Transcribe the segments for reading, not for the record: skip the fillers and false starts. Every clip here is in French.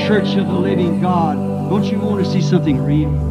church of the living God. Don't you want to see something real?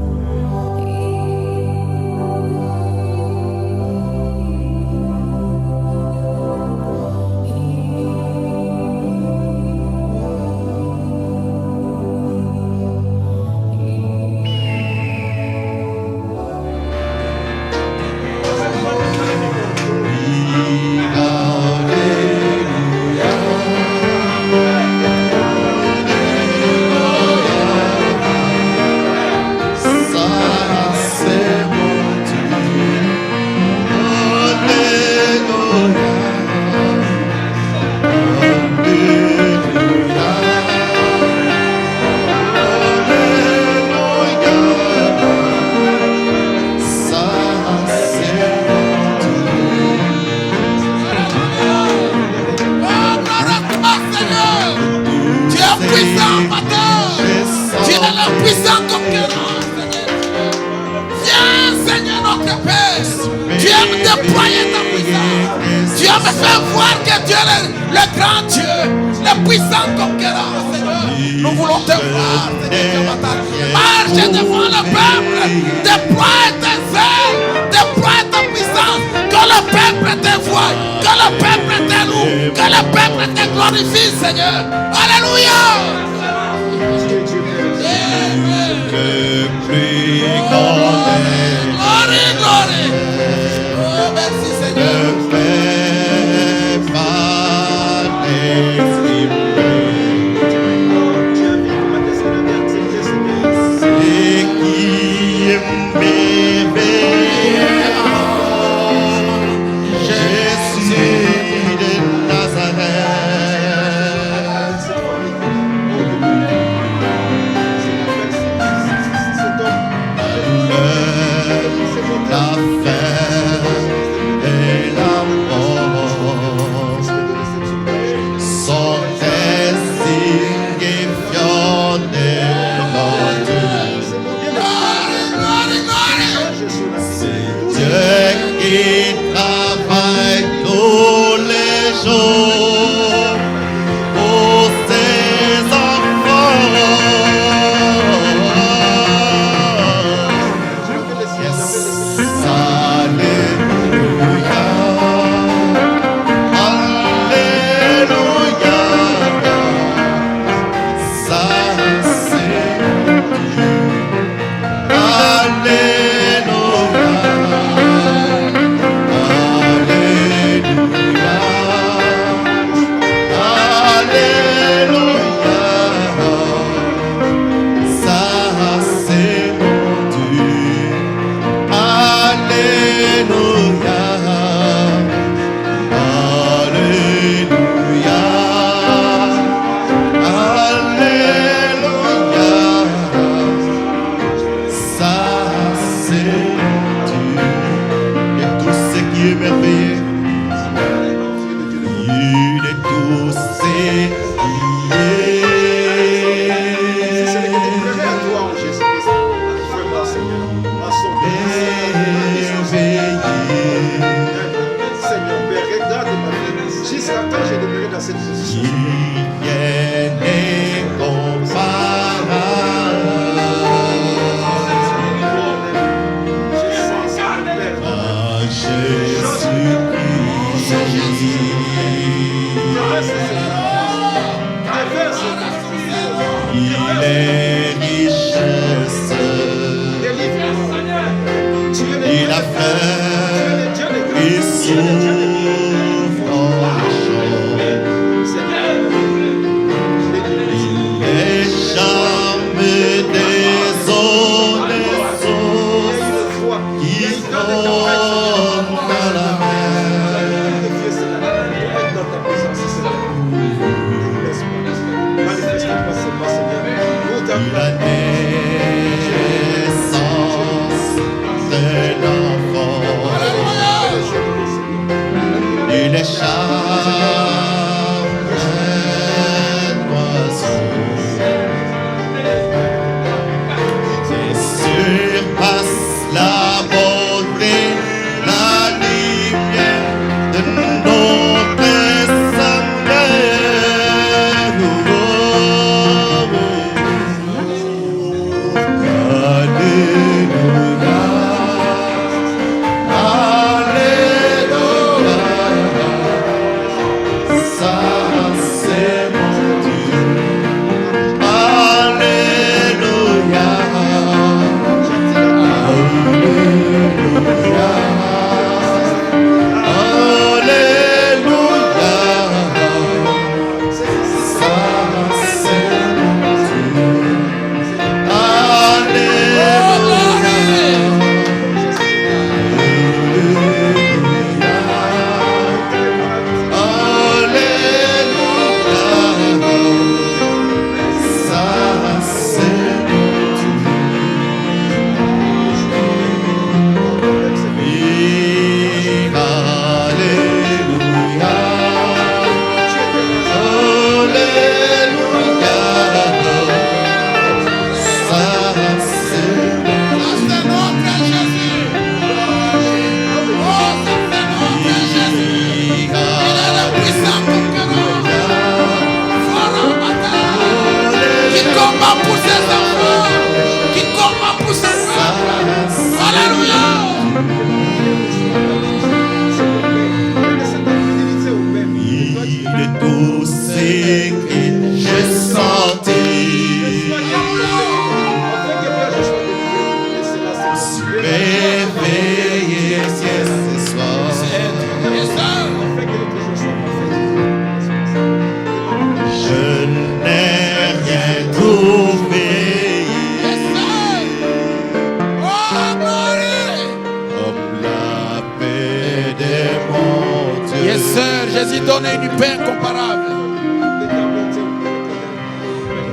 donner une paix incomparable.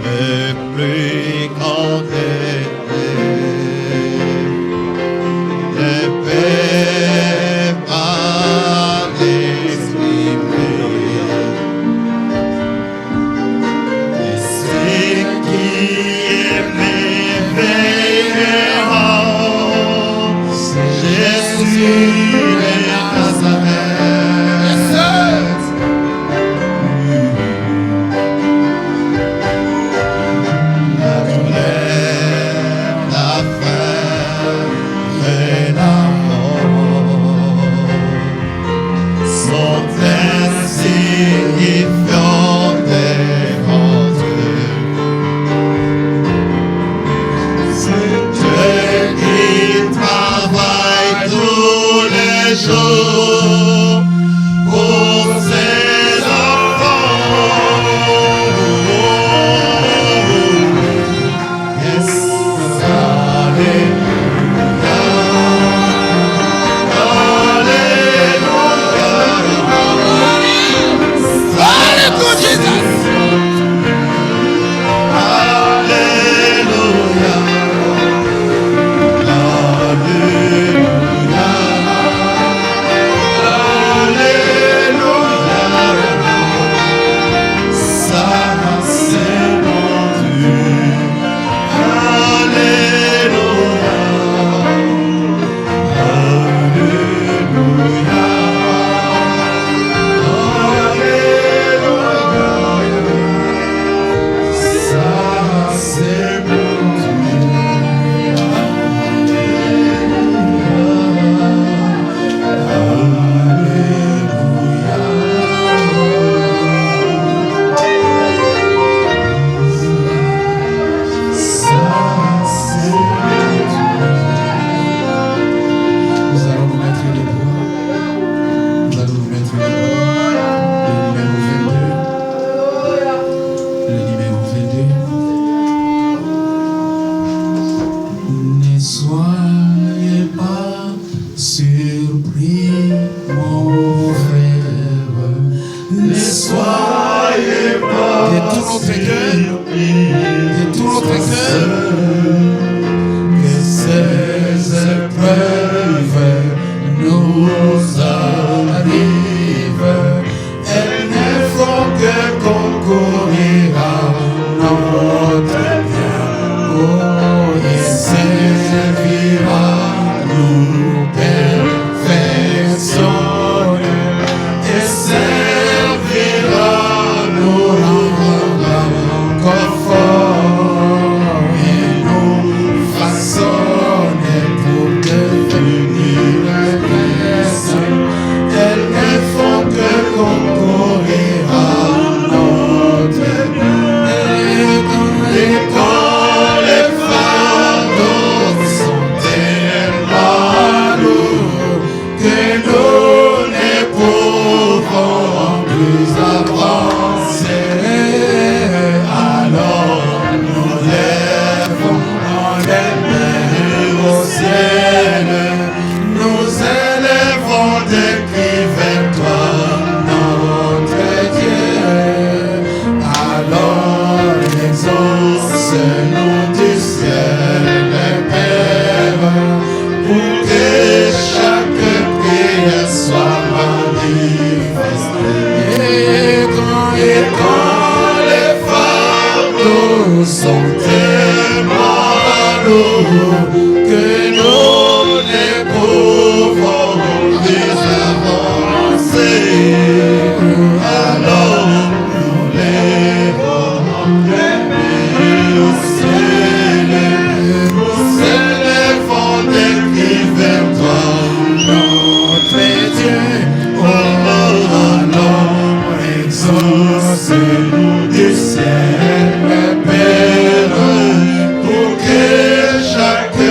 Le plus grand le Père par l'Esprit et c'est qui est merveilleux, c'est Jésus de Nazareth. La douleur, la faim et la mort sont insignifiants devant Dieu. C'est Dieu qui travaille tous les jours pour ses enfants. Yes, Alléluia, Alléluia, Alléluia, Jesus. Alléluia, Alléluia, Alléluia, ça c'est mon Dieu. Alléluia, Alléluia, Alléluia, ça c'est mon Nous allons nous mettre debout. Nous allons nous mettre debout. Le numéro 22. Ne soyez pas surpris, mon frère. Ne soyez pas De tout notre cœur, surpris, de tout notre cœur, que ces épreuves nous arrivent. Elles ne font que concourir à notre bien. Oh, et servira nous perfectionner et servira nous rendre encore fort et nous façonner pour devenir personne. Elles ne font que concourir à notre bien. Et quand les fardeaux sont tellement lourds que nous ne pouvons plus avancer, alors nous lèvons les mains au ciel, nous élevons des cris vers toi, notre Dieu. Alors exauce-nous du ciel, Père, pour que chaque prière soit manifestée. Et quand les fardeaux sont tellement lourds que nous ne pouvons plus avancer, alors nous lèvons les mains au ciel, nous élevons des cris vers toi, notre Dieu. Oh, alors exauce-nous du ciel, Père, pour que chaque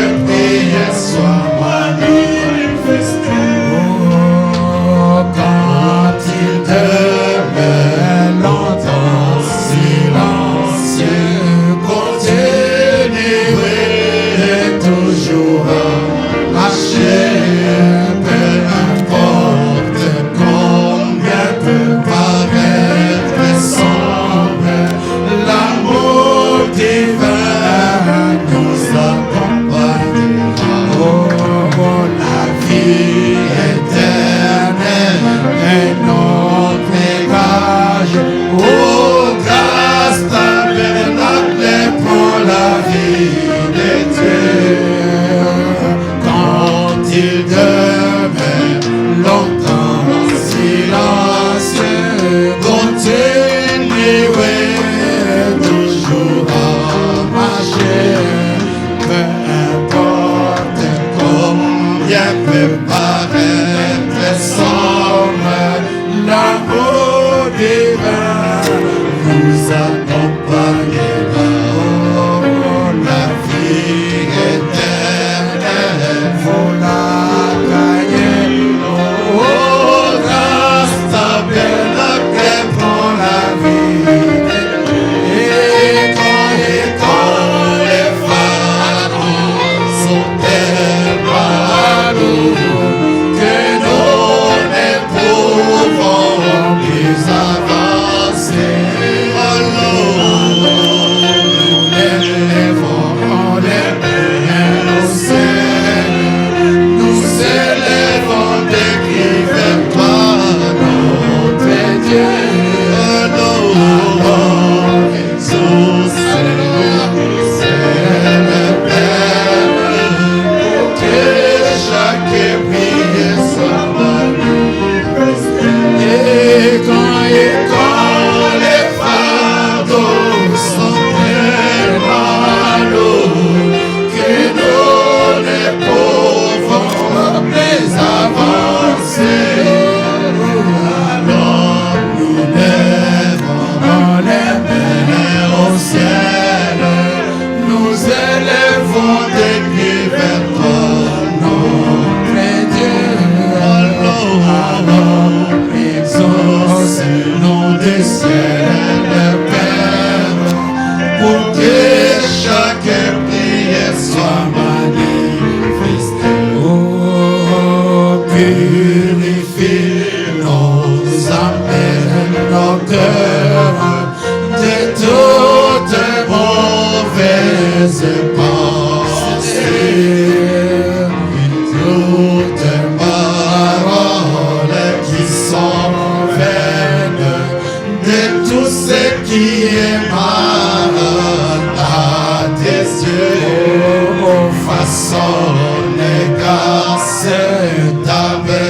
fait paraître sombre, l'amour divin nous accompagnera. La vie éternelle, vous la gagnez. Oh, grâce ta belle paix pour la vie. Et quand les fardeaux sont tellement lourds que nous ne pouvons plus avancer. Alors, nous élevons les mains au ciel, nous élevons des cris vers toi, notre Dieu. Alors, exauce le Père, pour que chaque prière soit manifestée. Et quand les fardeaux sont tellement lourds que nous ne pouvons plus avancer, alors nous lèvons les mains au ciel, nous élevons des cris vers toi, notre Dieu. Alors, exauce nous des ciels, Père, pour que chaque prière soit manifestée. Oh, purifie nos âmes et nos cœurs de toutes mauvaises pensées, toutes paroles qui sont vaines, de tout ce qui est mal à tes yeux. Oh, façonne grâce tabernacle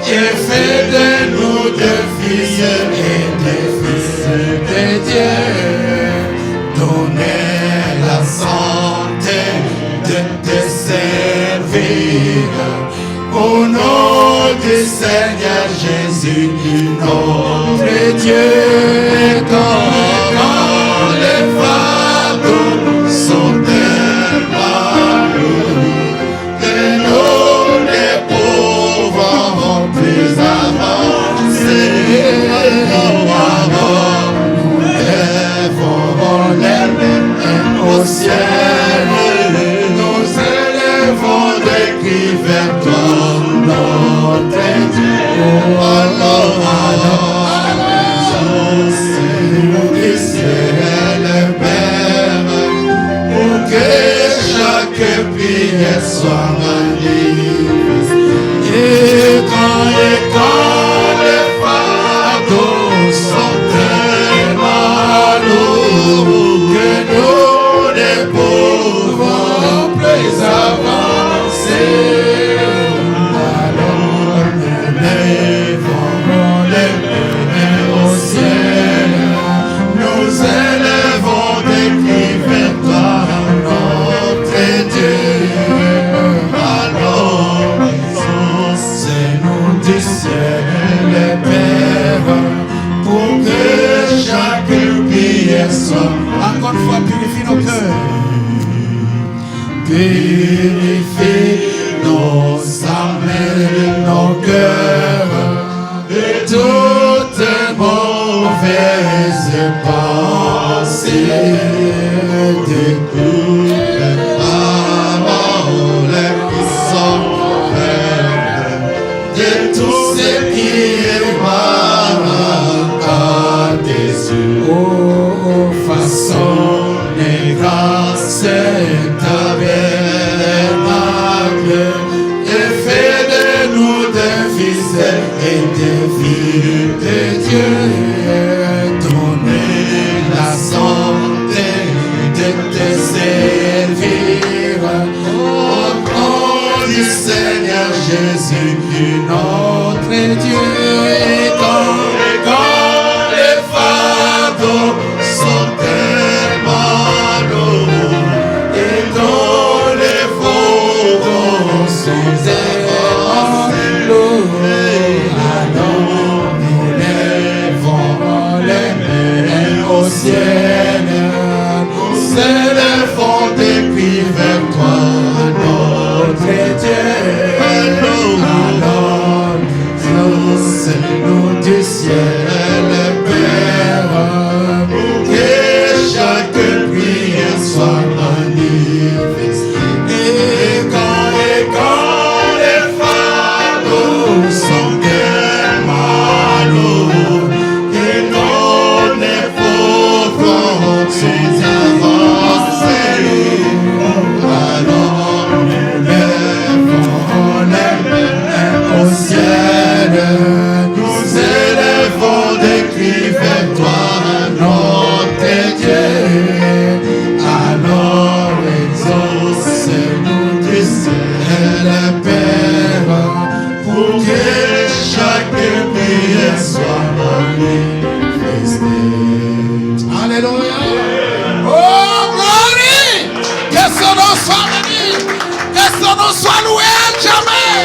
et fais de nous des fils et des fils de Dieu. Donnez la santé de te servir au nom du Seigneur Jésus, notre Dieu. Quand les fardeaux sont tellement lourds que nous ne pouvons plus avancer, alors nous lèvons les mains au ciel, nous élevons des cris vers toi, notre Dieu. Alors, exauce-nous du ciel, Père, pour que chaque prière soit manifestée. Et quand les fardeaux sont tellement lourds que nous ne pouvons plus avancer, alors nous lèvons les mains au ciel, nous élevons des cris vers toi, notre Dieu. Alors, exauce-nous du ciel, Père, pour que chaque prière soit. Encore une fois, purifie nos cœurs. Purifie nos âmes et nos cœurs de toutes mauvaises pensées, de toutes paroles qui sont vaines, de tout ce qui est mal à tes yeux. Oh, façonne grâce tabernacle et fais de nous des fils et des filles de Dieu. Donnez la santé de te servir au nom du Seigneur Jésus, notre Dieu. Et quand les fardeaux sont tellement lourds et quand les faux manifester. Et quand les fardeaux sont tellement lourds, et quand les pauvres sont avancés, alors nous lèvons les mains au ciel, nous élevons des cris vers toi, notre Dieu. Alors exauce-nous du ciel, Père, pour que chaque prière soit manifestée. Alléluia. Oh, glory. Que son nom soit béni. Que son nom soit loué à jamais.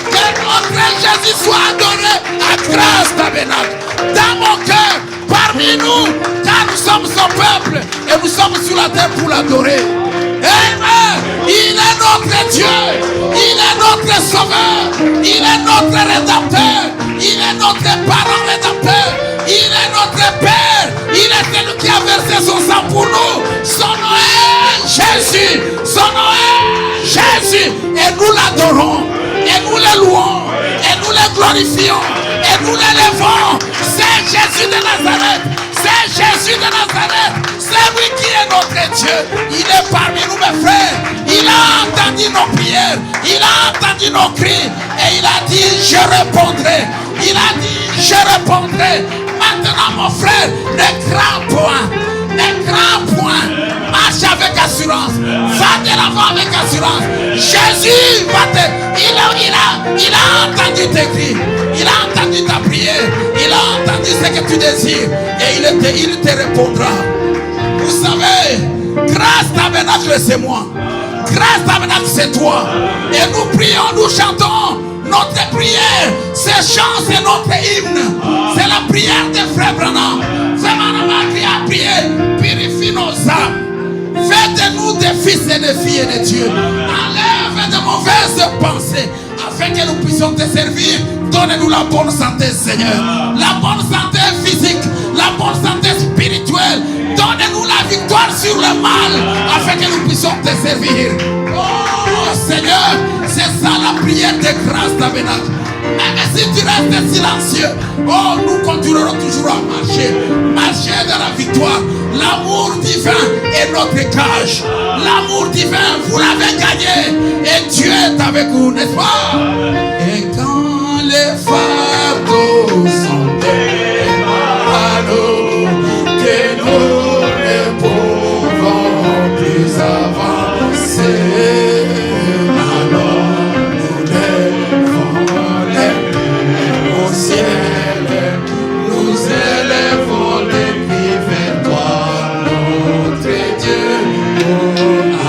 Que notre Jésus soit adoré à grâce tabernacle. Dans mon cœur, parmi nous, car nous sommes son peuple et nous sommes sur la terre pour l'adorer. Amen. Il est notre Dieu. Il est notre sauveur. Il est notre rédempteur. Il est notre parent rédempteur. Il est notre Père. Il est celui qui a versé son sang pour nous. Son nom est Jésus. Son nom est Jésus. Et nous l'adorons. Et nous le louons. Et nous le glorifions. Et nous l'élevons. C'est Jésus de Nazareth. C'est Jésus de Nazareth. C'est lui qui est notre Dieu. Il est parmi nous, mes frères. Il a entendu nos prières. Il a entendu nos cris. Et il a dit, je répondrai. Il a dit, je répondrai. Maintenant, mon frère, ne crains point. Ne crains point. Marche avec assurance. Va de l'avant avec assurance. Jésus va te... Il a entendu tes cris. Il a entendu ta prière. Il a entendu ce que tu désires. Et il te répondra. Vous savez, grâce tabernacle, c'est moi. Grâce tabernacle, c'est toi. Et nous prions, nous chantons. Notre prière, ces chants, c'est notre hymne. C'est la prière de Frère Branham. Frère Branham a prié, purifie nos âmes. Fais de nous des fils et des filles de Dieu. Enlève de mauvaises pensées, afin que nous puissions te servir. Donne-nous la bonne santé, Seigneur. La bonne santé physique, la bonne santé spirituelle. Donne-nous la victoire sur le mal, afin que nous puissions te servir. Oh Seigneur, c'est ça la prière de grâce tabernacle. Même si tu restes silencieux, oh, nous continuerons toujours à marcher. Marcher dans la victoire. L'amour divin est notre cage. L'amour divin, vous l'avez gagné. Et Dieu est avec vous, n'est-ce pas? Et quand les fardeaux sont tellement lourds que nous ne pouvons plus avancer, alors nous lèvons les mains au ciel, nous élevons les cris vers toi, notre Dieu.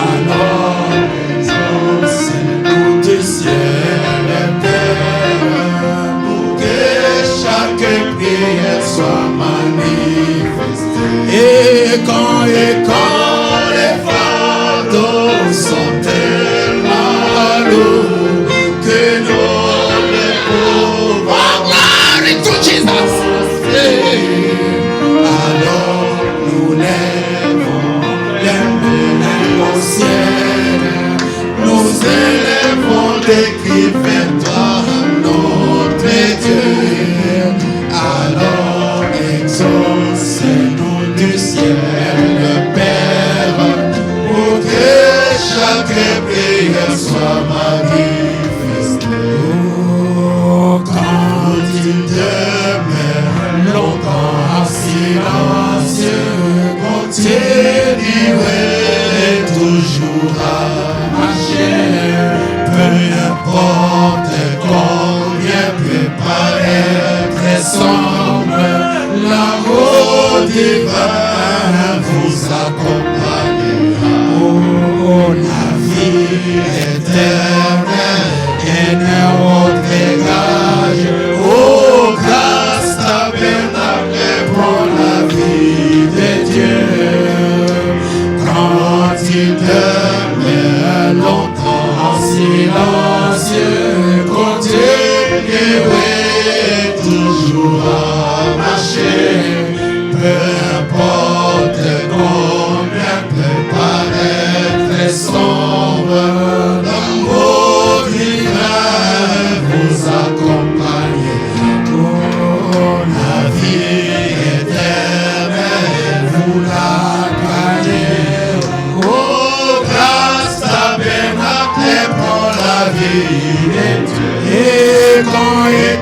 Alors exauce-nous du ciel, Père, pour que chaque prière soit manifestée. Et quand les fardeaux sont tellement lourds que nous ne pouvons alors nous lèvons les mains au ciel, nous élevons des cris vers toi, notre Dieu. Alors exauce-nous du ciel, Père, pour que chaque prière soit manifestée. Oh, quand il demeure longtemps en silence, continuez toujours à marcher, peu importe combien peut paraître sombre, l'amour divin vous accompagnera. Oh, la vie éternelle est notre gage. Oh, grâce tabernacle pour la vie de Dieu. Quand il demeure longtemps en silence, continuez toujours à marcher, peu importe combien peut paraître est sombre, l'amour divin vous accompagne. Oh, la vie éternelle, vous la gagnez. Oh, grâce tabernacle pour la vie de Dieu. Et quand les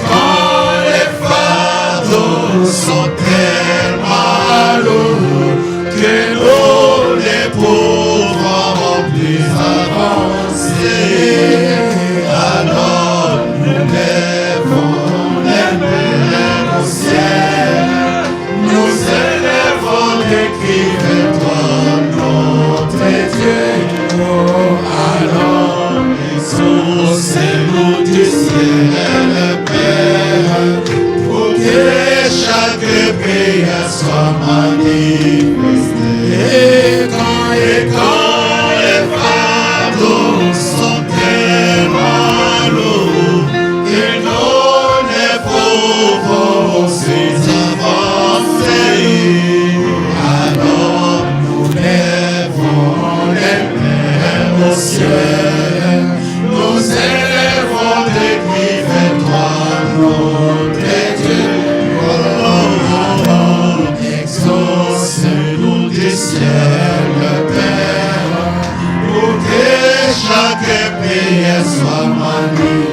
fardeaux sont tellement lourds que nous les pouvons plus avancer, alors nous lèvons les mains au ciel, nous élèvons des cris vers toi, notre Dieu. Oh, alors exaucez-nous du ciel, Père, pour que chaque prière soit manifestée. Et quand les fardeaux sont tellement lourds, et nous ne pouvons plus avancer, alors nous lèvons les mains au ciel, nous élèvons des cris vers toi, notre Dieu. Exauce-nous du ciel, Père, pour que chaque prière soit manifestée.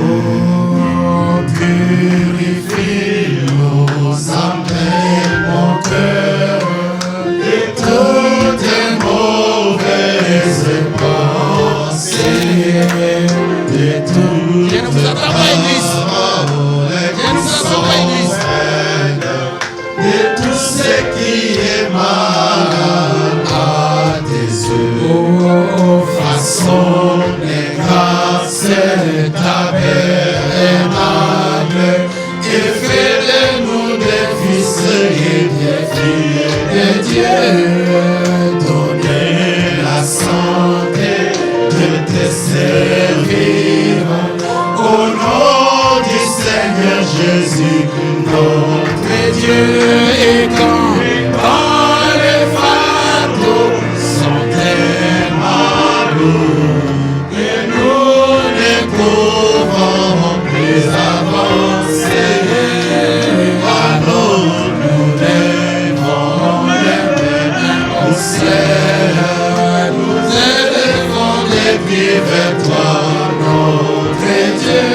Oh, purifie nos âmes et mon cœur de toutes les mauvaises pensées, de toutes les de tout ce qui est mal à tes yeux. Oh, façonne grâce tabernacle et fais de nous des fils et des filles de Dieu. Donnez la santé de te servir au nom du Seigneur Jésus, notre Dieu. Et quand les fardeaux sont tellement lourds et nous ne pouvons plus avancer, alors nous lèvons les mains au ciel, nous élevons les pieds vers toi, notre Dieu.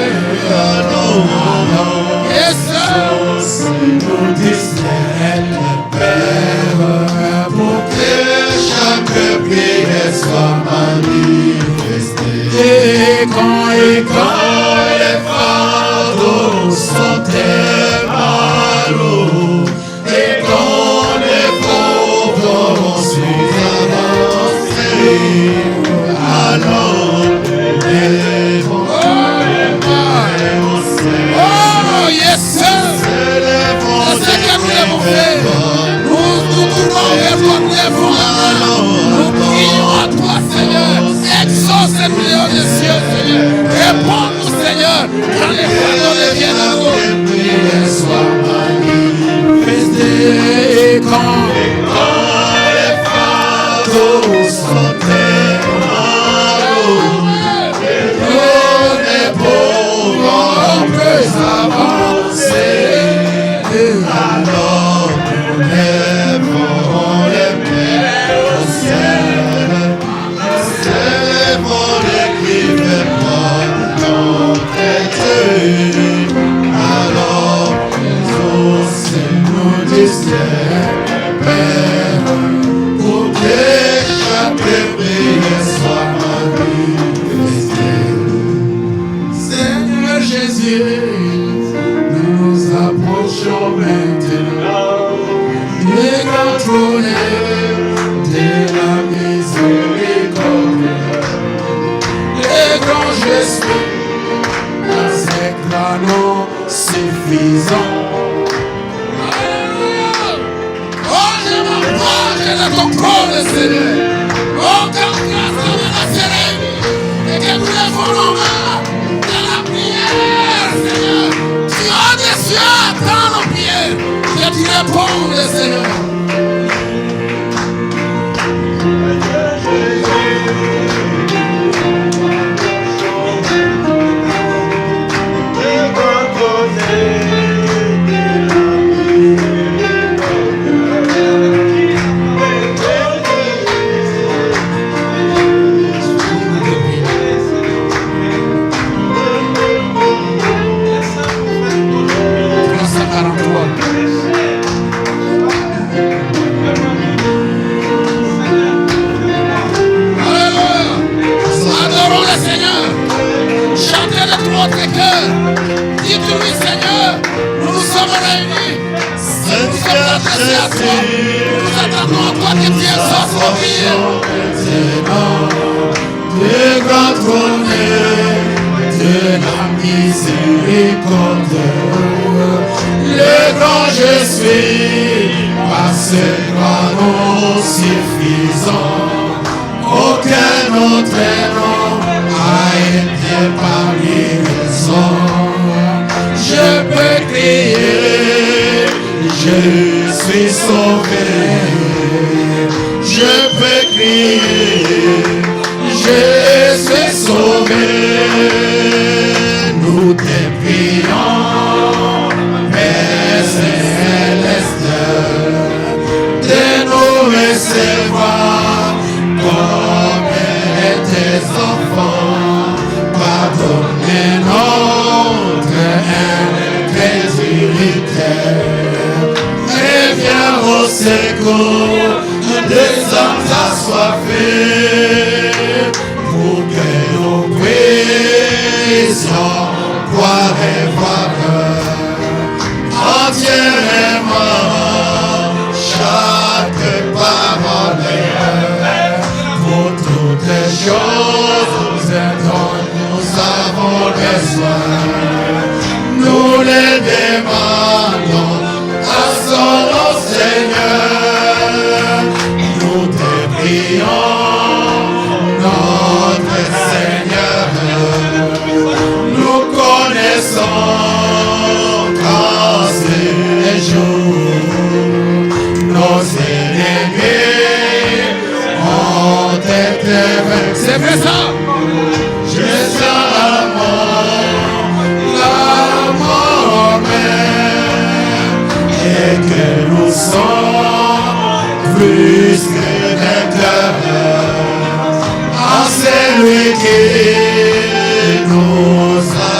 Exauce-nous du ciel, Père, pour que chaque prière soit manifestée. Et quand les fardeaux sont tellement lourds, et quand les pauvres sont avancés, alors nous lèvons les mains au ciel. Oh, yes, sir. C'est ce que nous avons fait. Nous tournons vers toi, nous lèvons la main. Nous prions à toi, Seigneur. Exauce-nous, Dieu des cieux, Seigneur. Réponds-nous, Seigneur, quand les fardeaux deviennent à nous. Sois manifesté. Et quand les fardeaux sont tellement lourds, et nous ne pouvons plus avancer, alors nous lèvons les mains au ciel, nous élevons les cris vers toi, notre Dieu. Alors exauce-nous du ciel, Père, pour que chaque prière soit manifestée. Seigneur Jésus, nous approchons maintenant du grand trône de la miséricorde. Et quand je suis avec l'anneau suffisant, Oh, je m'approche de ton trône, Seigneur. Oh, quand grâce à la cérémonie et que nous lèvons nos mains dans la prière, Seigneur. Tu as des cieux, attends nos prières. Que tu répondes, Seigneur. s'adresser à toi. Nous attendons à toi que tu exauces nos prières. De grand trône de la miséricorde, le grand je suis, par ce grand nom suffisant, aucun autre nom a été parmi les hommes. Je peux crier, je suis sauvé, je peux crier, je suis sauvé. Nous te prions, Père céleste, de nous recevoir comme tes enfants. Pardonnez notre incrédulité et viens au secours des hommes assoiffés, pour que nous puissions boire et voir entièrement chaque parole. Pour toutes les choses dont nous avons besoin, nous les demandons à son nom, Seigneur. Nous te prions, notre Seigneur. Nous connaissons qu'en ces jours, nos ennemis ont été vaincus. C'est vrai ça. Jusqu'à la mort même, et que nous sommes plus que des cœurs en celui qui nous a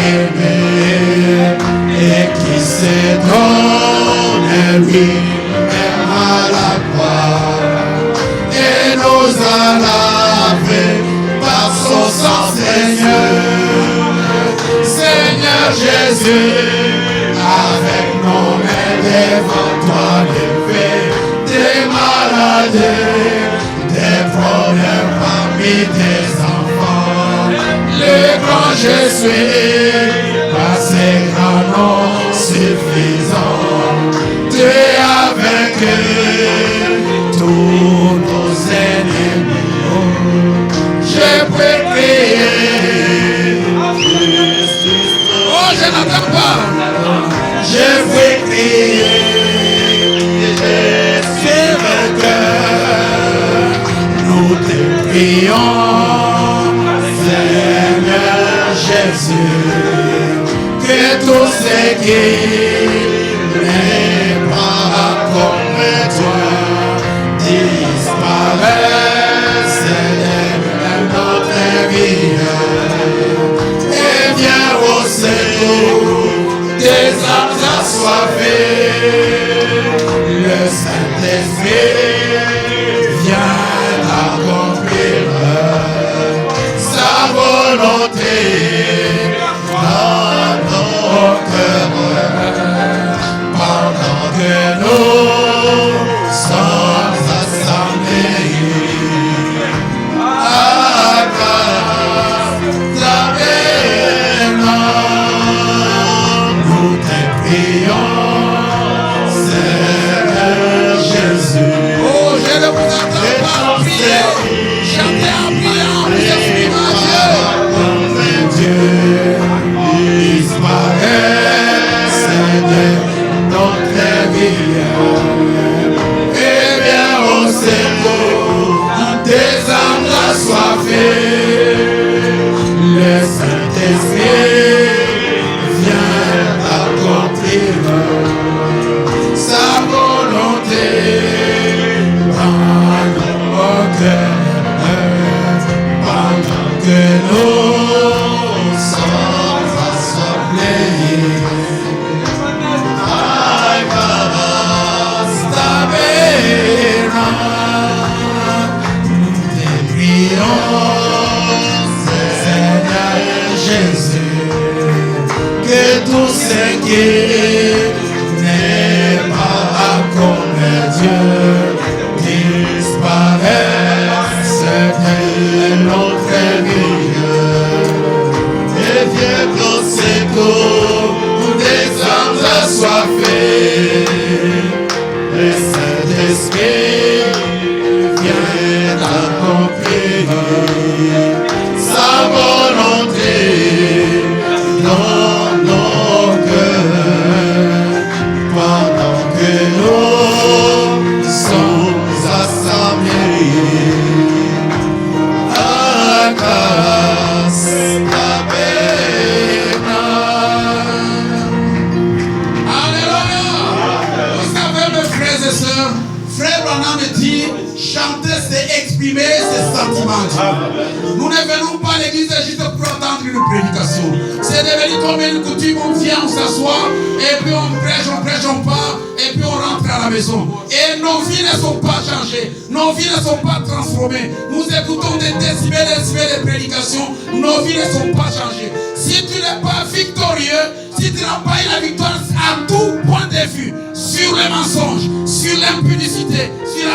aimés et qui s'est donné lui-même à la croix et nous a lavés par son sang, Seigneur Jésus, avec nos mains devant toi levées, des maladies, des problèmes parmi tes enfants. Le grand je suis, par ces grands noms suffisants, tu es avec tous nos ennemis. Je peux crier. Oh, je n'entends pas. Je peux crier. Je suis vainqueur. Nous te prions, Seigneur Jésus, que tout ce qui n'est pas comme toi disparaisse de notre vie. Et viens au secours des âmes assoiffées. Le Saint-Esprit vient accomplir sa volonté dans nos cœurs, pendant que nous sommes assemblés à ta nous te prions, Seigneur Jésus. Oh, je ne vous entends pas prier. Chantez en priant, vous exprimez Dieu. Disparaisse de notre vie. Et viens au secours des âmes assoiffées. Le Saint-Esprit vient accomplir sa volonté dans nos cœurs, pendant que nous sommes assemblés. Nous te prions, Seigneur Jésus, que tout ce qui n'est pas de notre vie. Et viens dans ces cours où des âmes assoiffées. Le Saint-Esprit vient accomplir sa volonté dans nos cœurs pendant que nous sommes assemblés. À grâce, à Alléluia. Vous savez, mes frères et sœurs, Frère Branham me dit, chanter c'est exprimer ses sentiments. Nous ne venons pas à l'église juste pour entendre une prédication. C'est devenu comme une coutume, on vient, on s'assoit, et puis on prêche, on part, et puis on rentre à la maison. Et nos vies ne sont pas changées, nos vies ne sont pas transformées. Nous écoutons des décibels de prédications, nos vies ne sont pas changées. Si tu n'es pas victorieux, si tu n'as pas eu la victoire à tout point de vue, sur les mensonges, sur l'impudicité, sur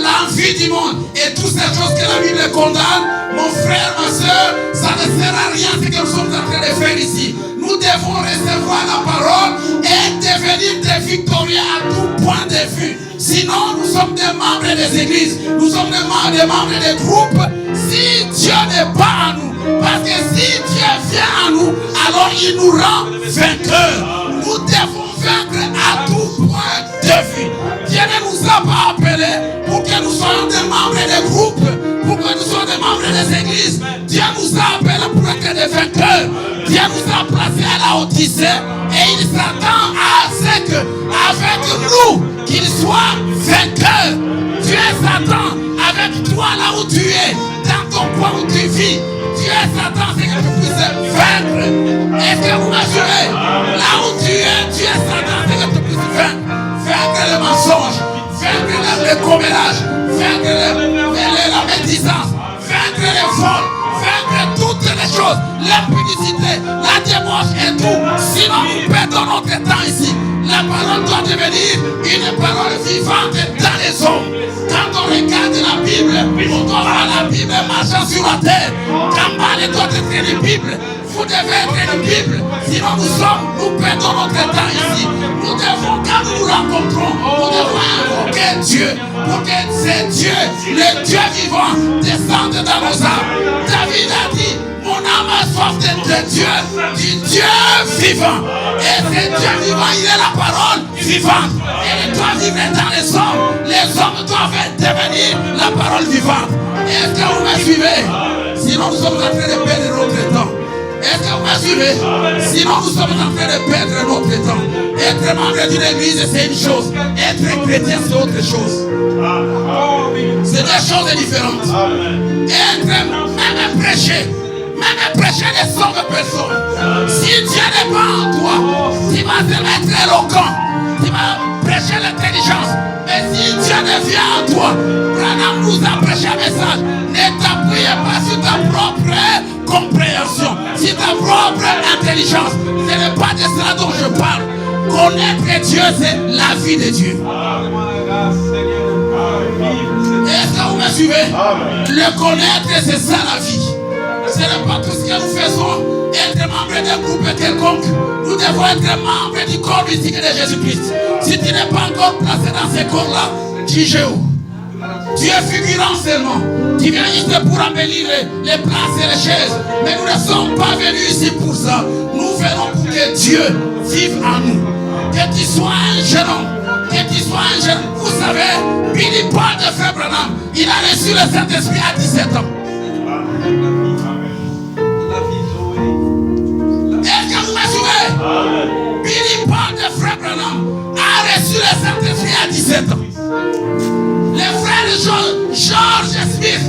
l'envie du monde et toutes ces choses que la Bible condamne, mon frère, ma soeur, ça ne sert à rien ce que nous sommes en train de faire ici. Nous devons recevoir la parole et devenir des victorieux à tout point de vue. Sinon, nous sommes des membres des églises, nous sommes des membres des groupes. Si Dieu n'est pas à nous, parce que si Dieu vient à nous, alors il nous rend vainqueurs. Nous devons vaincre à tout point de vue. Dieu ne nous a pas appelés pour que nous soyons des membres des groupes, pour que nous soyons des membres des églises. Dieu nous a appelés pour être des vainqueurs. Dieu nous a placés à la Odyssée et il s'attend à ce qu'avec nous, qu'il soit vainqueur. Dieu s'attend avec toi là où tu es, dans ton coin où tu vis. Dieu s'attend à ce que tu puisses vaincre. Est-ce que vous m'assurez? Là où tu es, Dieu s'attend à ce que tu puisses vaincre. Vaincre le mensonge, vaincre le commérage, vaincre la médisance, vaincre les vols, vaincre toutes les choses, l'impudicité, la débauche et tout. Sinon, nous perdons notre temps ici. La parole doit devenir une parole vivante dans les hommes. Quand on regarde la Bible, on doit voir la Bible marchant sur la terre. Campagne doit être une Bible. Vous devez être une Bible. Sinon nous perdons notre temps ici. Nous devons, quand nous nous rencontrons, nous devons invoquer Dieu. Pour que c'est Dieu, le Dieu vivant, descende dans nos âmes. David a dit, mon âme a soif de Dieu, du Dieu vivant. Et ce Dieu vivant, il est la parole vivante. Et il doit vivre dans les hommes doivent devenir la parole vivante. Est-ce que vous me suivez? Sinon nous sommes en train de perdre notre temps. Est-ce que vous me suivez? Sinon nous sommes en train de perdre notre temps. Être membre d'une église c'est une chose, être chrétien c'est autre chose. C'est deux choses différentes. Être même prêcher ne sauve personne. Si Dieu n'est pas en toi, tu vas te mettre éloquent, tu vas prêcher l'intelligence. Mais si Dieu ne vient en toi, Branham nous a prêché un message. Ne t'appuie pas sur ta propre compréhension, sur ta propre intelligence. Ce n'est pas de cela dont je parle. Connaître Dieu, c'est la vie de Dieu. Est-ce que vous me suivez? Le connaître, c'est ça la vie. Ce n'est pas tout ce que nous faisons, être membre d'un groupe quelconque. Nous devons être membres du corps mystique de Jésus-Christ. Si tu n'es pas encore placé dans ce corps-là, tu es où? Tu es figurant seulement. Tu viens ici pour embellir les places et les chaises. Mais nous ne sommes pas venus ici pour ça. Nous venons pour que Dieu vive en nous. Que tu sois un jeune homme. Que tu sois un jeune. Vous savez, Billy Paul de Frère Branham, il a reçu le Saint-Esprit à 17 ans. Est-ce que vous me suivez? Billy Paul de Frère Branham a reçu le Saint-Esprit à 17 ans. Le frère George Smith,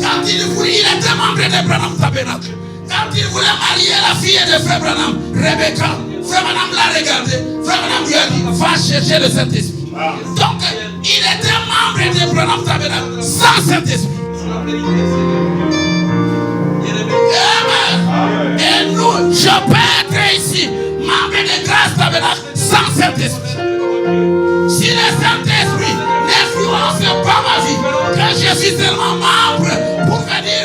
quand il était membre de Branham Tabernacle, quand il voulait marier la fille de Frère Branham, Rebecca, Frère Branham l'a regardé, Frère Branham lui a dit, va chercher le Saint-Esprit. Donc, il était membre de Branham Tabernacle sans Saint-Esprit. Amen. Et nous, je peux être ici, membre de Grâce Tabernacle sans Saint-Esprit. Si le Saint-Esprit n'influence pas pas ma vie. Que je suis tellement membre pour venir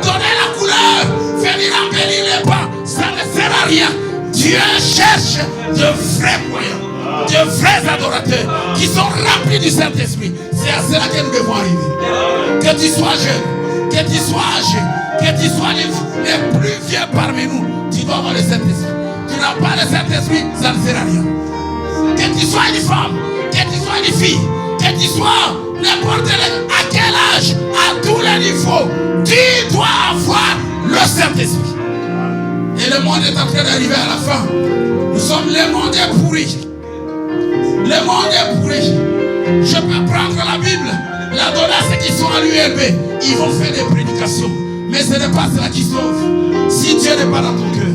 donner la couleur, venir embellir les pas. Ça ne sert à rien. Dieu cherche de vrais croyants, de vrais adorateurs qui sont remplis du Saint-Esprit. C'est à cela que nous devons arriver. Que tu sois jeune, que tu sois âgé, que tu sois les plus vieux parmi nous, tu dois avoir le Saint-Esprit. Tu n'as pas le Saint-Esprit, ça ne sert à rien. Que tu sois une femme, que tu sois une fille, que tu sois n'importe à quel âge, à tous les niveaux, tu dois avoir le Saint-Esprit. Et le monde est en train d'arriver à la fin. Nous sommes, le monde est pourri. Le monde est pourri. Je peux prendre la Bible, la donner à ceux qui sont à l'ULB. Ils vont faire des prédications. Mais ce n'est pas cela qui sauve. Si Dieu n'est pas dans ton cœur.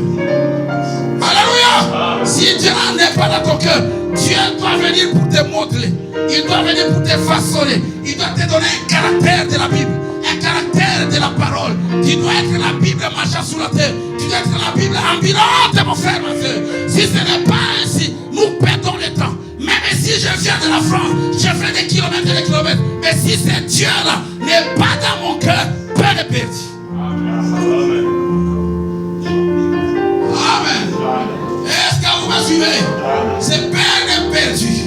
Alléluia. Si Dieu n'est pas dans ton cœur, Dieu doit venir pour te modeler. Il doit venir pour te façonner. Il doit te donner un caractère de la Bible. Un caractère de la parole. Tu dois être la Bible marchant sur la terre. Tu dois être la Bible ambulante, mon frère, ma soeur. Si ce n'est pas ainsi, nous perdons le temps. Même si je viens de la France, je fais des kilomètres et des kilomètres. Mais si ce Dieu-là n'est pas dans mon cœur, peu de perdu. Amen. Est-ce que vous me suivez? C'est peine perdue.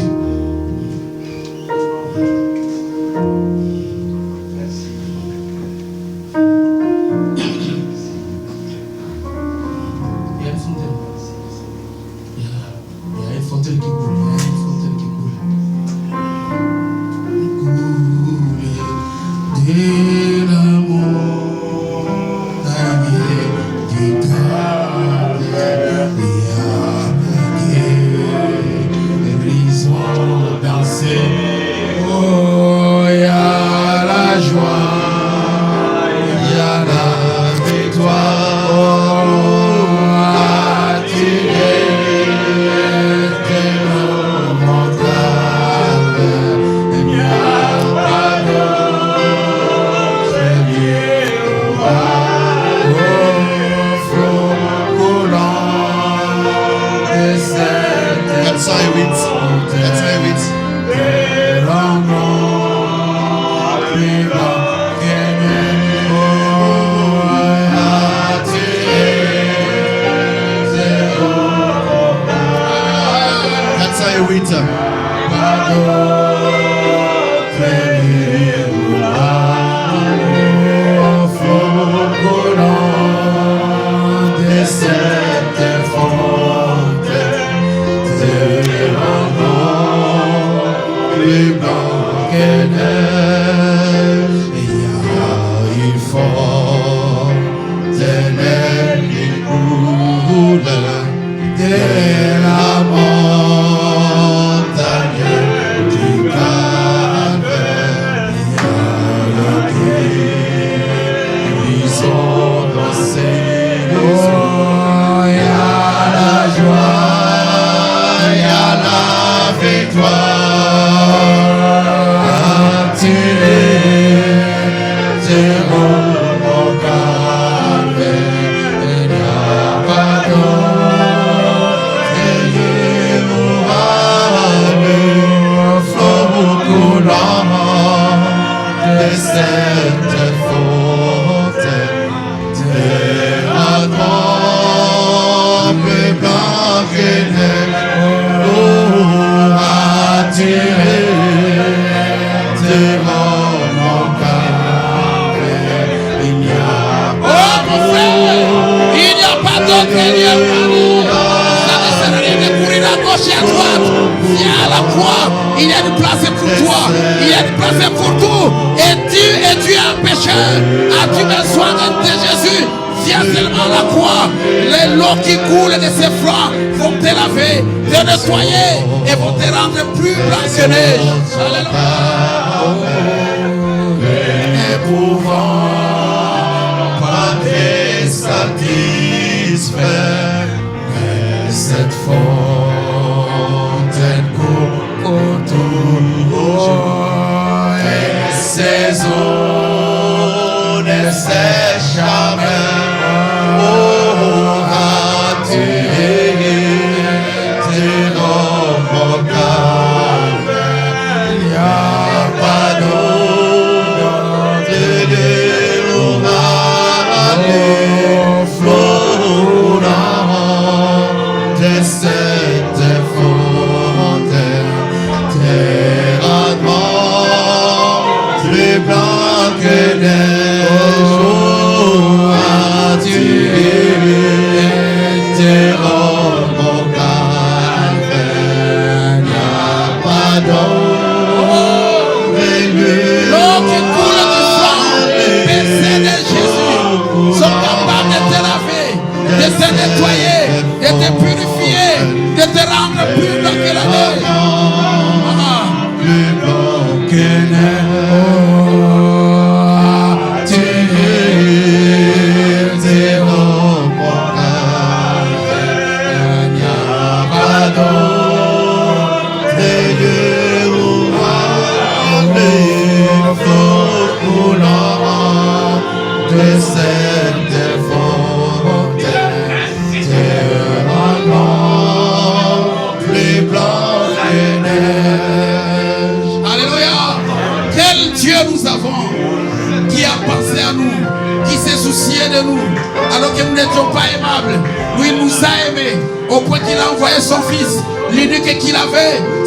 Pas d'eau.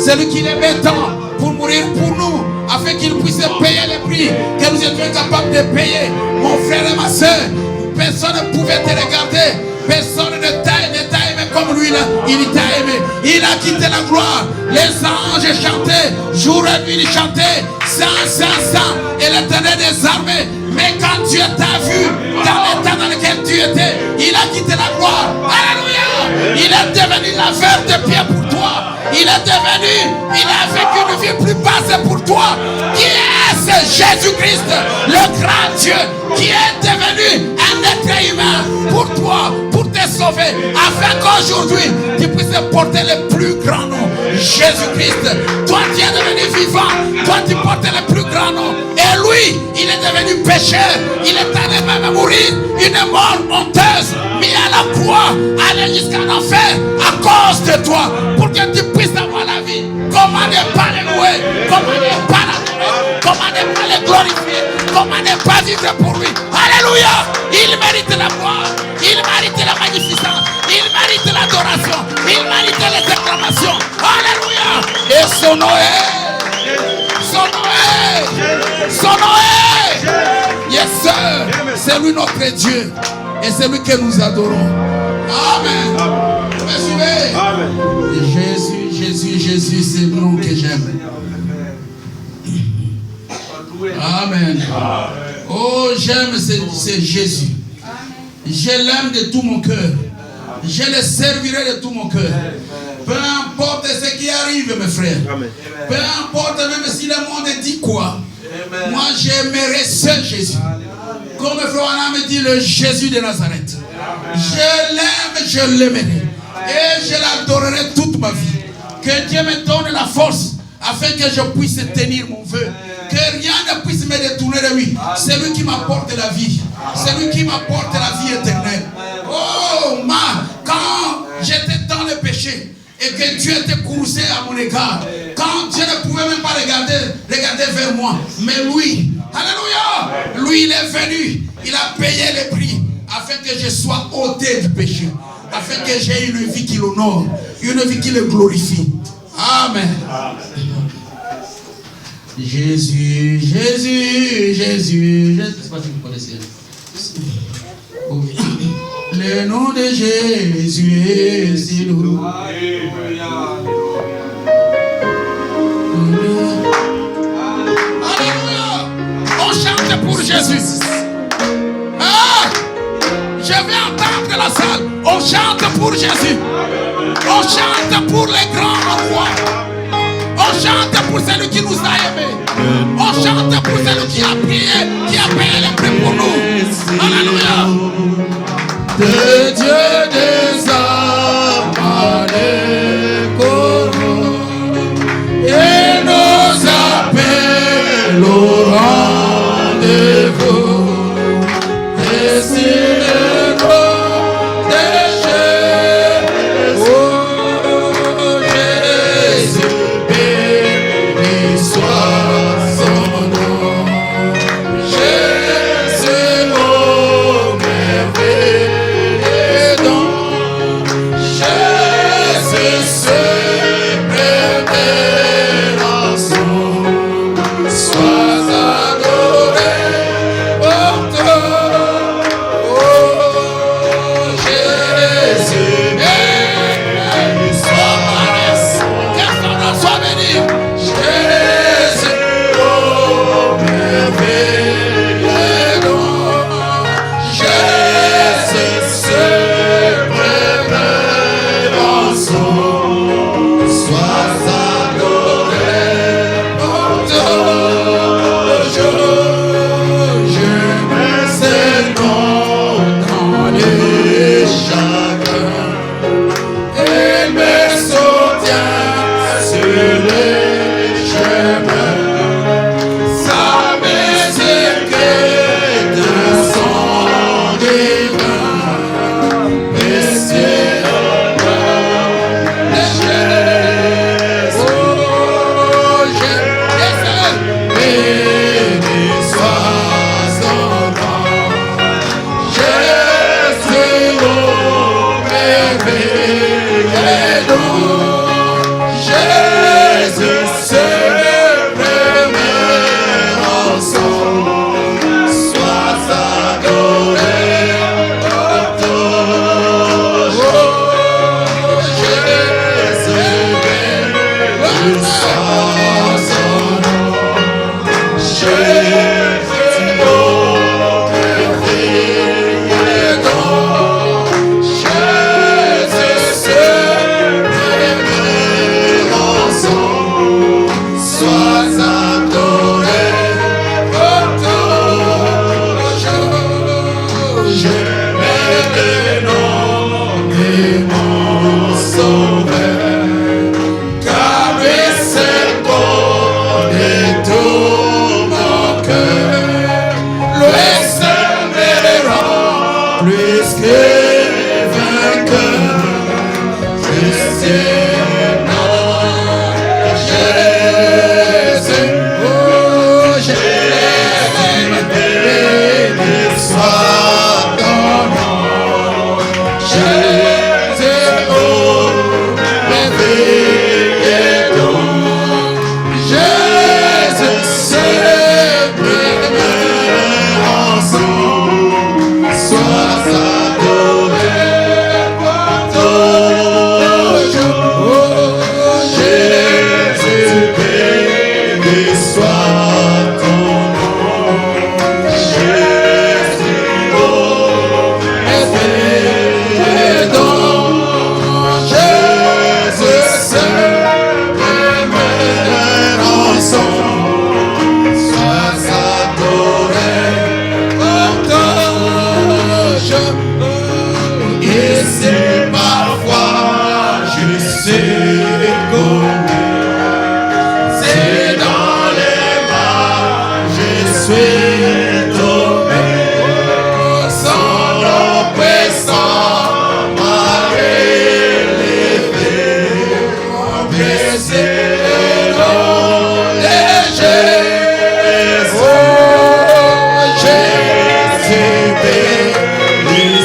Celui qui l'aimait tant pour mourir pour nous, afin qu'il puisse payer les prix que nous étions capables de payer. Mon frère et ma soeur, personne ne pouvait te regarder, personne ne t'a aimé comme lui, il t'a aimé. Il a quitté la gloire, les anges chantaient, jour et nuit ils chantaient, Saint, Saint, Saint, et l'Éternel des armées. Mais quand Dieu t'a vu dans l'état dans lequel tu étais, il a quitté la gloire. Alléluia! Il est devenu la verre de pied pour toi. Il est devenu, il a vécu une vie plus basse pour toi. Qui est ce Jésus-Christ, le grand Dieu, qui est devenu un être humain pour toi, pour te sauver, afin qu'aujourd'hui tu puisses porter le plus grand nom, Jésus-Christ. Toi tu es devenu vivant, toi tu portes le plus grand nom. Et lui, il est devenu pécheur, il est allé même mourir une mort honteuse, mis à la croix, aller jusqu'en enfer à cause de toi, pour que tu puisses avoir la vie. Comment ne pas le louer, comment ne pas l'adorer, comment ne pas le glorifier, comment ne pas vivre pour lui. Alléluia! Il mérite la gloire, il mérite la magnificence, il mérite l'adoration, il mérite les acclamations. Alléluia! Et son nom est, son nom est, son nom est, yes sir, c'est lui notre Dieu et c'est lui que nous adorons. Amen. Vous me suivez? Amen. Jésus, Jésus, Jésus, c'est le nom que j'aime. Amen. Oh, j'aime c'est Jésus. Je l'aime de tout mon cœur. Je le servirai de tout mon cœur. Peu importe ce qui arrive, mes frères. Peu importe même si le monde dit quoi. Moi, j'aimerai ce Jésus. Comme frère Anna me dit, le Jésus de Nazareth. Je l'aime, je l'aimerai. Et je l'adorerai toute ma vie. Que Dieu me donne la force afin que je puisse tenir mon vœu. Que rien ne puisse me détourner de lui. C'est lui qui m'apporte la vie. C'est lui qui m'apporte la vie éternelle. Oh, quand j'étais dans le péché et que Dieu était coursé à mon égard, quand Dieu ne pouvait même pas regarder vers moi, mais lui, alléluia, lui il est venu, il a payé le prix afin que je sois ôté du péché, afin que j'ai une vie qui l'honore, une vie qui le glorifie. Amen. Jésus, Jésus, Jésus, je ne sais pas si vous connaissez. Oui. Le nom de Jésus est si lourd. Alléluia. On chante pour Jésus. Ah, je vais entendre la salle. On chante pour Jésus. On chante pour les grands rois. On chante pour celui qui nous a aimés. On chante pour celui qui a prié, qui a payé les prix pour nous. Alléluia. De Dieu des âmes, les corons, et nos appels au rendez-vous. Et si le nom de Jésus, oh Jésus, béni soit son nom. Jésus.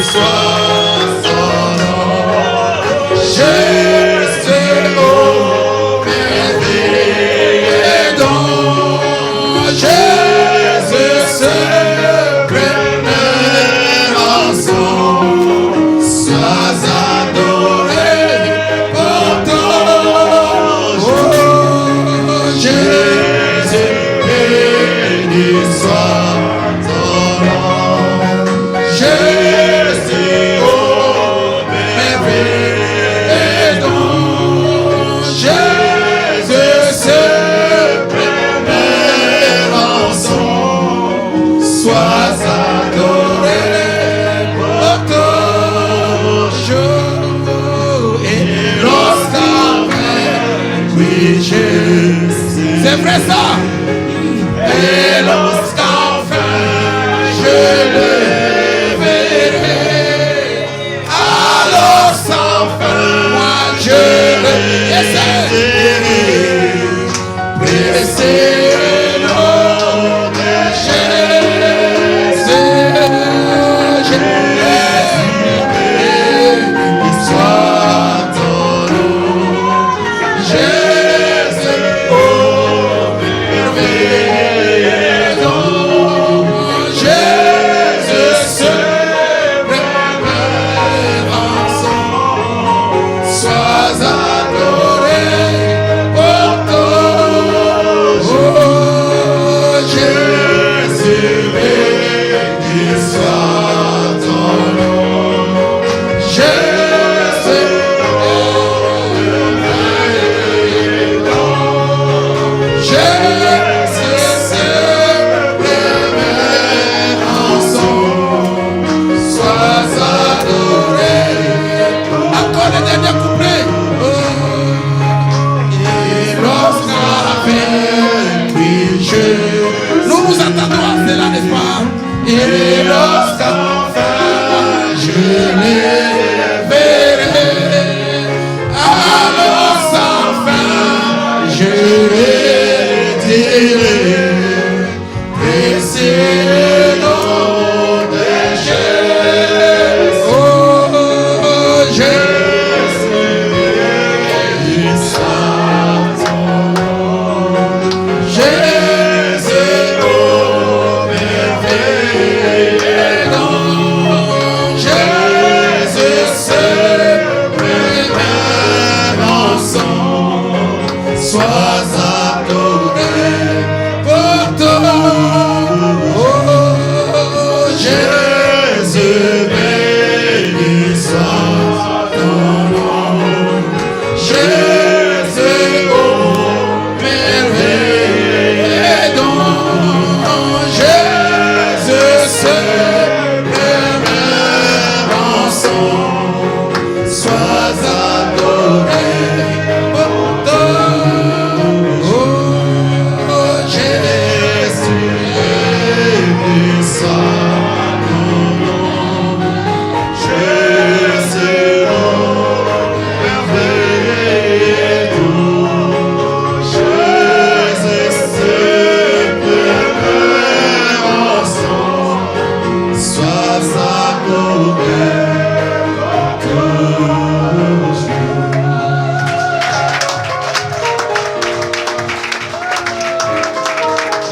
soit son nom. Jésus, oh, merveilleux don. Jésus, ce premier rançon. Sois adoré pour ton oh, Jésus, béni soit ton nom. Jésus, oh, merveilleux don. Jésus, ce premier rançon. Sois adoré pour ton jour. Et lorsqu'enfin, oui, Jésus. C'est vrai ça. Et lorsqu'enfin je le verrai, alors sans fin moi je le essaierai. Pressé le nom de Jésus, béni soit ton nom. Jésus, oh, merveilleux don. Jésus, ce premier rançon. Sois adoré pour ton oh, Jésus, béni soit ton nom. Jésus, oh, merveilleux don. Jésus, ce premier rançon. Sois adoré. Encore le dernier couplet. Oh. Et lorsqu'enfin, oui, nous attendons à cela, n'est-ce pas? Et lorsqu'enfin je les verrai, alors sans fin je les dirai. Précieux le nom de Jésus, oh Jésus, béni soit ton nom. Jésus, oh merveilleux don. Jésus, ce premier rançon. Sois adoré pour ton oh, Jésus, béni soit ton nom. Jésus, oh, merveilleux don. Jésus, ce premier rançon. Sois adoré pour ton oh, Jésus, béni soit ton nom. Jésus, oh, merveilleux don. Jésus, ce premier rançon. Sois adoré toujours.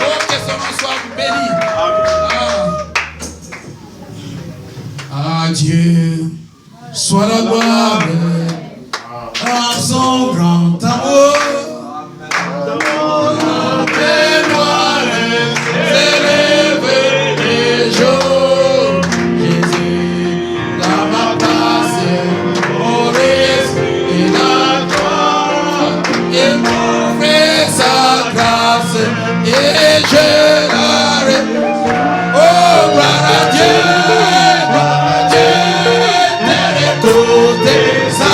Oh, que son nom soit béni. À Dieu soit la gloire à son grand amour. S'élever les jours. Jésus, dans ma place, au risque et la gloire. Il m'offre sa grâce et je l'arrête. Oh, gloire à Dieu, tel écoute sa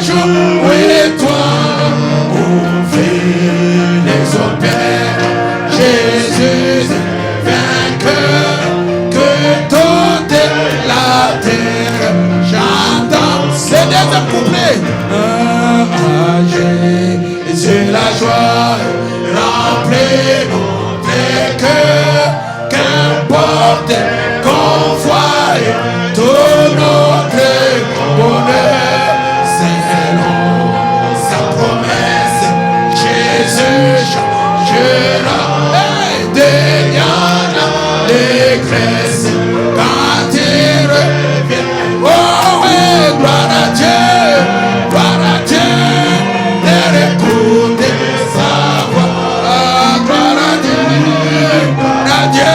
jouer toi, ouvrir les opères. Jésus vainqueur, que toute la terre. J'entends ces deux couplets. Jésus la joie remplit notre cœur, qu'importe qu'on voie tout notre bonheur, selon sa promesse, Jésus changera des Diana l'église quand il revient. Oh oui, gloire à Dieu, d'écouter sa voix. Ah, gloire à Dieu,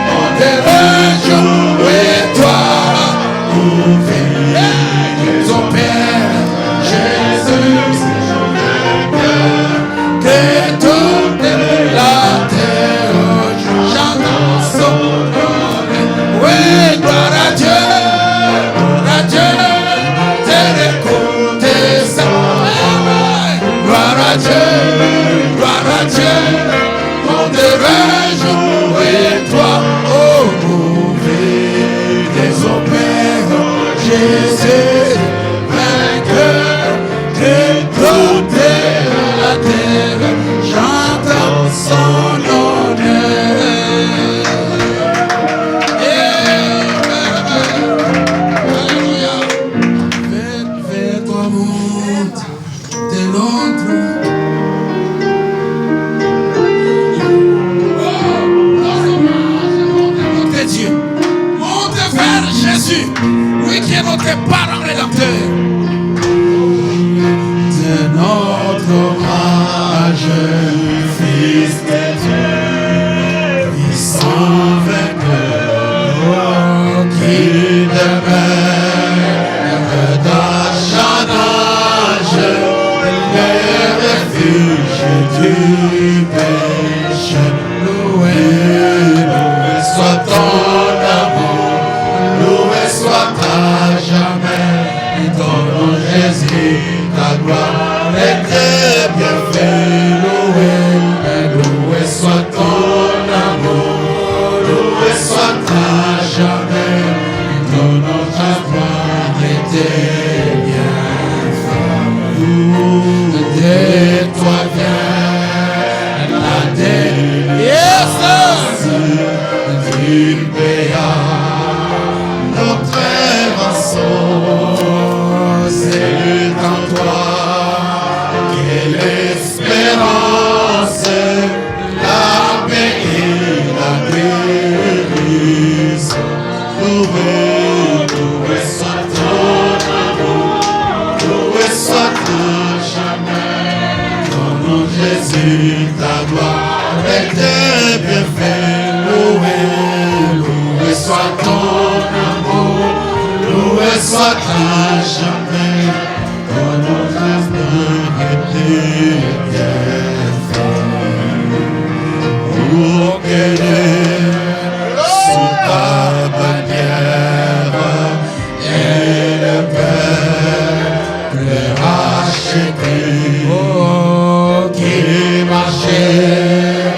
on te réjouit toi, ouvrir son Père, Jésus, que toute la terre chante son nom. Oui, gloire à Dieu, d'écouter sa voix. Gloire à Dieu, on te réjouit toi, oh, ouvrir des opères, Jésus, vainqueur, que toute la terre chante son honneur. Alléluia. Fais-toi monte de l'autre. Dieu, monte vers Jésus, lui qui est notre parent rédempteur. De notre âge, Fils de Dieu, puissant vainqueur, qui demeure dans chaque âge, le refuge du péché. Loué soit ton amour, loué soit à jamais, ton nom Jésus, ta gloire et tes bienfaits. Loué soit ton amour, loué soit à jamais, ton nom ta gloire et tes bienfaits. De toi vient la délivrance du béat, notre rançon, c'est en toi qu'est l'espérance, la paix et la guérison. Loué soit ton amour, loué soit à jamais, ton nom Jésus, ta gloire et tes bienfaits. Loué soit ton amour, loué soit à jamais, ton nom et tes bienfaits. Pour que sous ta bannière et le peuple racheté, qui marchait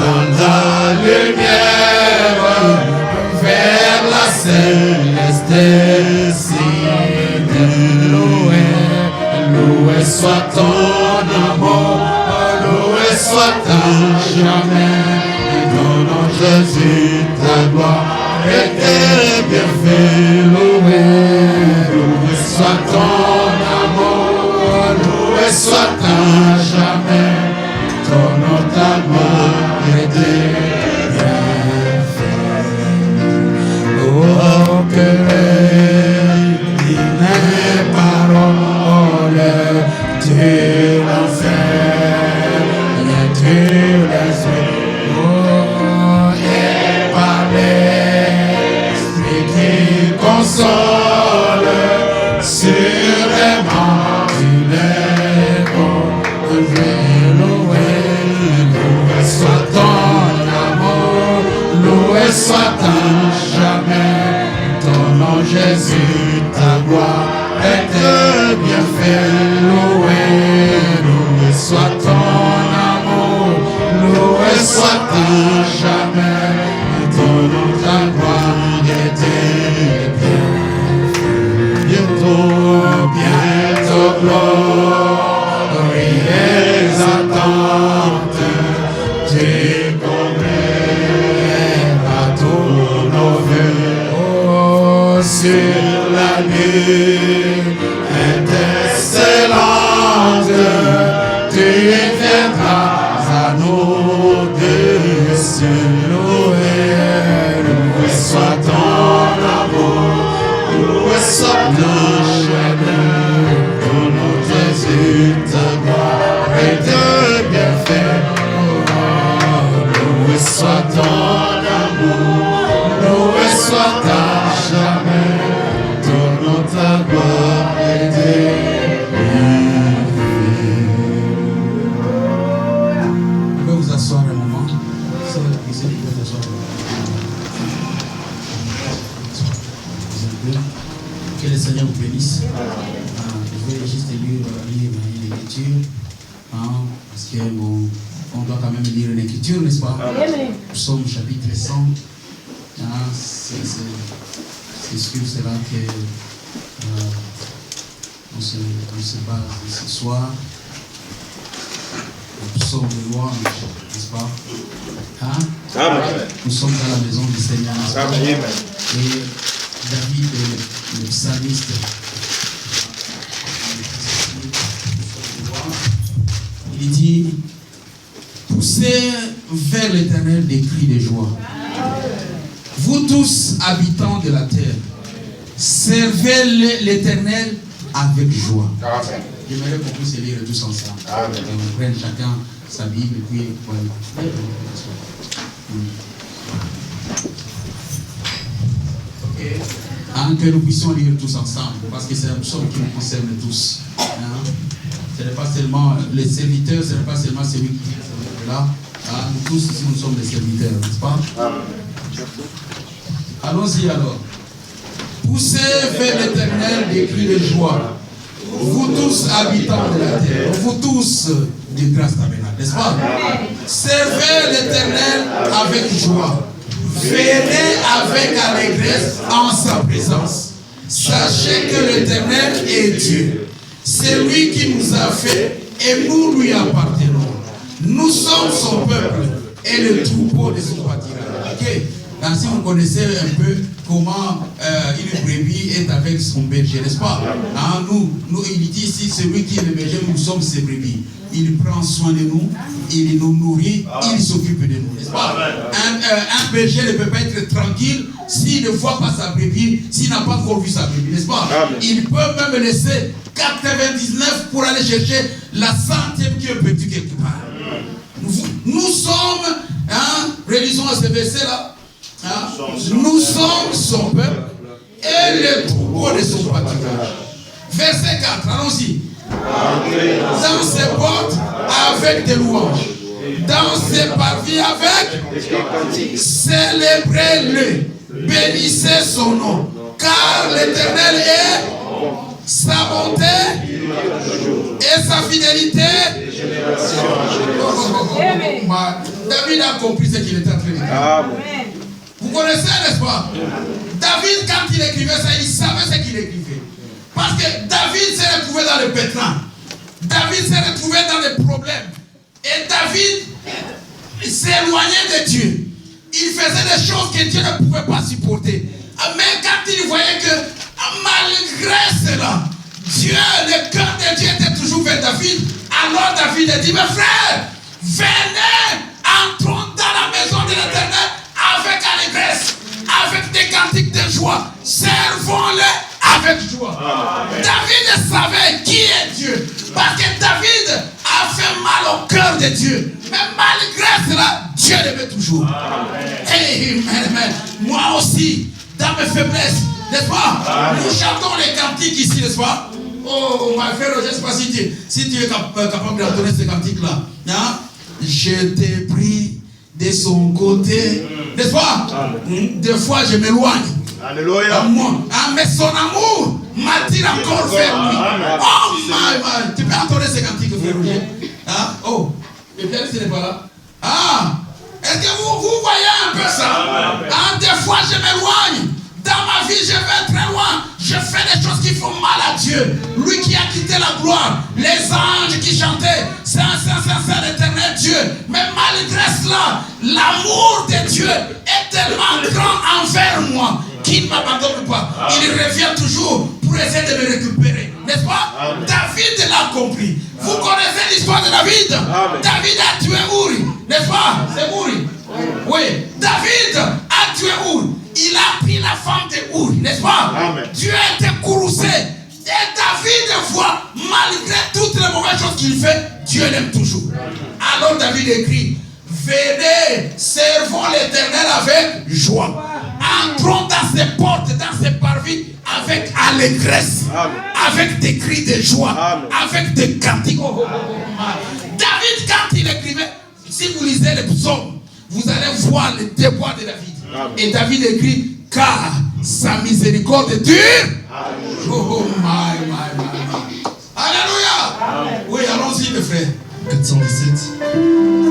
dans la lumière vers la céleste cité. Loué soit ton amour, loué soit à jamais, ton nom Jésus, ta gloire et tes bienfaits. Loué soit ton amour, loué soit à jamais, ton nom, ta gloire et tes bienfaits. Oh, que les paroles tu l'enseignes, tu les suis. Oh, et par l'esprit qui console, sûrement tu les bon. tu viendras à nous dessus. Loué soit ton amour, loué soit le chef-d'œuvre, pour notre Jésus, ta gloire et de bienfaits. Loué soit ton amour, loué soit ta jamais, ton nom, ta gloire et de Asseoir un moment. Que le Seigneur vous bénisse. Je vais juste lire l'écriture. Parce que on doit quand même lire l'écriture, n'est-ce pas? Psaume chapitre 100. C'est sur cela que on se base ce soir. Psaume de louange, n'est-ce pas? Nous sommes dans la maison du Seigneur, n'est-ce pas? Et David, le psalmiste, il dit: poussez vers l'Éternel des cris de joie. Vous tous, habitants de la terre, servez l'Éternel avec joie. J'aimerais qu'on puisse lire tous ensemble. Et on prenne chacun sa Bible et puis voilà. Que nous puissions lire tous ensemble, parce que c'est un psaume qui nous concerne tous. Ce n'est pas seulement les serviteurs, ce n'est pas seulement celui qui est là. Nous tous ici, nous sommes des serviteurs, n'est-ce pas? Allons-y alors. Poussez vers l'Éternel des cris de joie. Vous tous habitants de la terre, vous tous de grâce tabernacle, n'est-ce pas? Servez l'Éternel avec joie. Venez avec allégresse en sa présence. Sachez que l'Éternel est Dieu. C'est lui qui nous a fait et nous lui appartenons. Nous sommes son peuple et le troupeau de son pâturage. Okay? Donc, si vous connaissez un peu comment une brebis est avec son berger, n'est-ce pas? Nous, il dit ici, celui qui est le berger, nous sommes ses brebis. Il prend soin de nous, il nous nourrit, il s'occupe de nous, n'est-ce pas? Un berger ne peut pas être tranquille s'il ne voit pas sa brebis, s'il n'a pas encore vu sa brebis, n'est-ce pas? Il peut même laisser 99 pour aller chercher la 100e qui est perdue quelque part. Nous sommes, relisons ce verset-là. Nous sommes son peuple et le troupeau de son pâturage. Verset 4, allons-y. Dans ses portes avec des louanges, dans ses parvis avec, célébrez-le, bénissez son nom, car l'Éternel est sa bonté et sa fidélité. David a compris ce qu'il était en train de dire. Vous connaissez, n'est-ce pas? David, quand il écrivait ça, il savait ce qu'il écrivait. Parce que David s'est retrouvé dans le pétrin. David s'est retrouvé dans les problèmes. Et David s'est éloigné de Dieu. Il faisait des choses que Dieu ne pouvait pas supporter. Mais quand il voyait que, malgré cela, Dieu, le cœur de Dieu était toujours vers David. Alors David a dit: mes frères, venez, entrons dans la maison de l'Éternel avec allégresse, avec des cantiques de joie. Servons-le avec joie. David savait qui est Dieu. Parce que David a fait mal au cœur de Dieu. Mais malgré cela, Dieu l'aimait toujours. Amen. Moi aussi, dans mes faiblesses, n'est-ce pas? Nous chantons les cantiques ici, n'est-ce pas? Oh, ma frère, je ne sais pas si tu es capable d'entonner ces cantiques-là. Je t'ai pris de son côté, n'est-ce pas? Des fois, je m'éloigne. Alléluia. Mais son amour m'attire encore vers lui. Oh, tu peux entendre ces cantiques, frère Roger? Oh, et bien, ce n'est pas là. Est-ce que vous voyez un peu ça? Des fois, je m'éloigne. Dans ma vie, je vais très loin. Je fais des choses qui font mal à Dieu. Lui qui a quitté la gloire. Les anges qui chantaient Saint, Saint, Saint, Saint, l'éternel Dieu. Mais malgré cela, l'amour de Dieu est tellement grand envers moi qu'il ne m'abandonne pas. Il revient toujours pour essayer de me récupérer. N'est-ce pas? Amen. David l'a compris. Vous connaissez l'histoire de David. Amen. David a tué Uri. N'est-ce pas? C'est Uri. Oui. David a tué Uri. Il a pris la femme de Uri. N'est-ce pas? Amen. Dieu a été courroucé. Et David voit, malgré toutes les mauvaises choses qu'il fait, Dieu l'aime toujours. Alors David écrit, venez, servons l'Éternel avec joie. Entrons dans ses portes, dans ses parvis, avec allégresse, avec des cris de joie, avec des cantiques. David, quand il écrivait, si vous lisez les psaumes, vous allez voir les déboires de David. Et David écrit, car sa miséricorde dure. Oh my. Alléluia. Oui, allons-y mes frères. 417.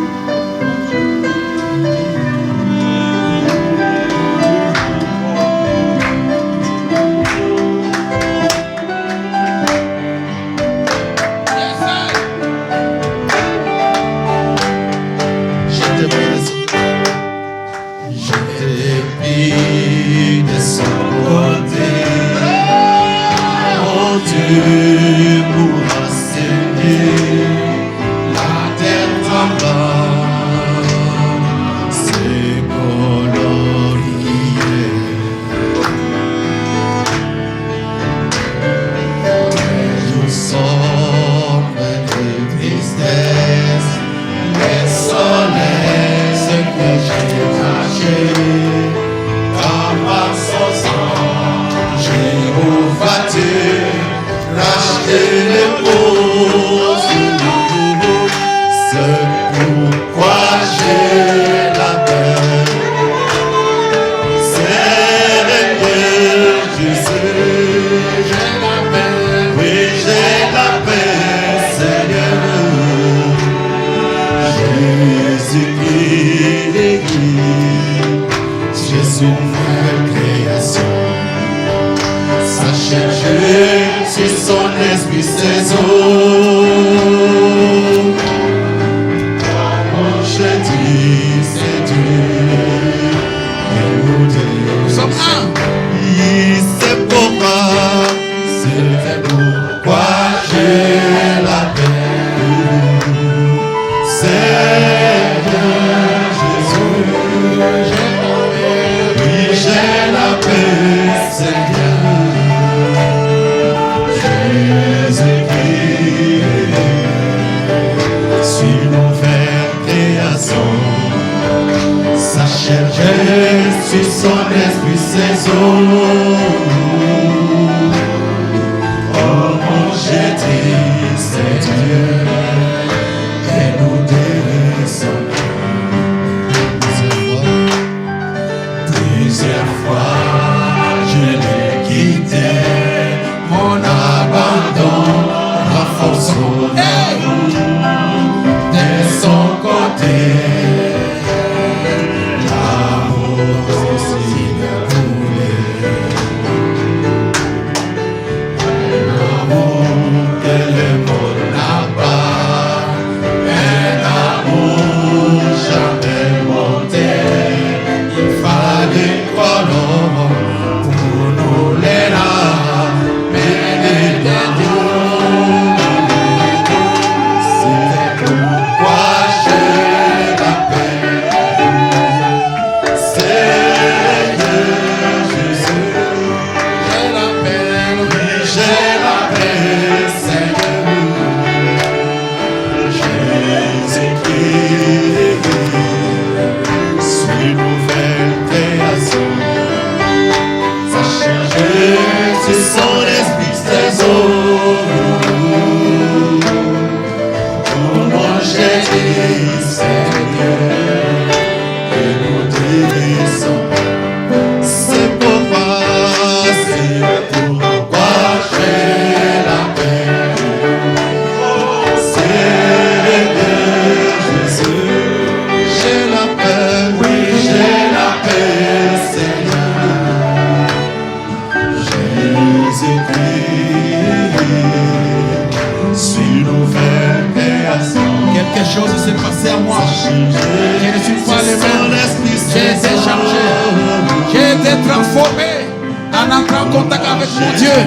En entrant en contact avec mon Dieu.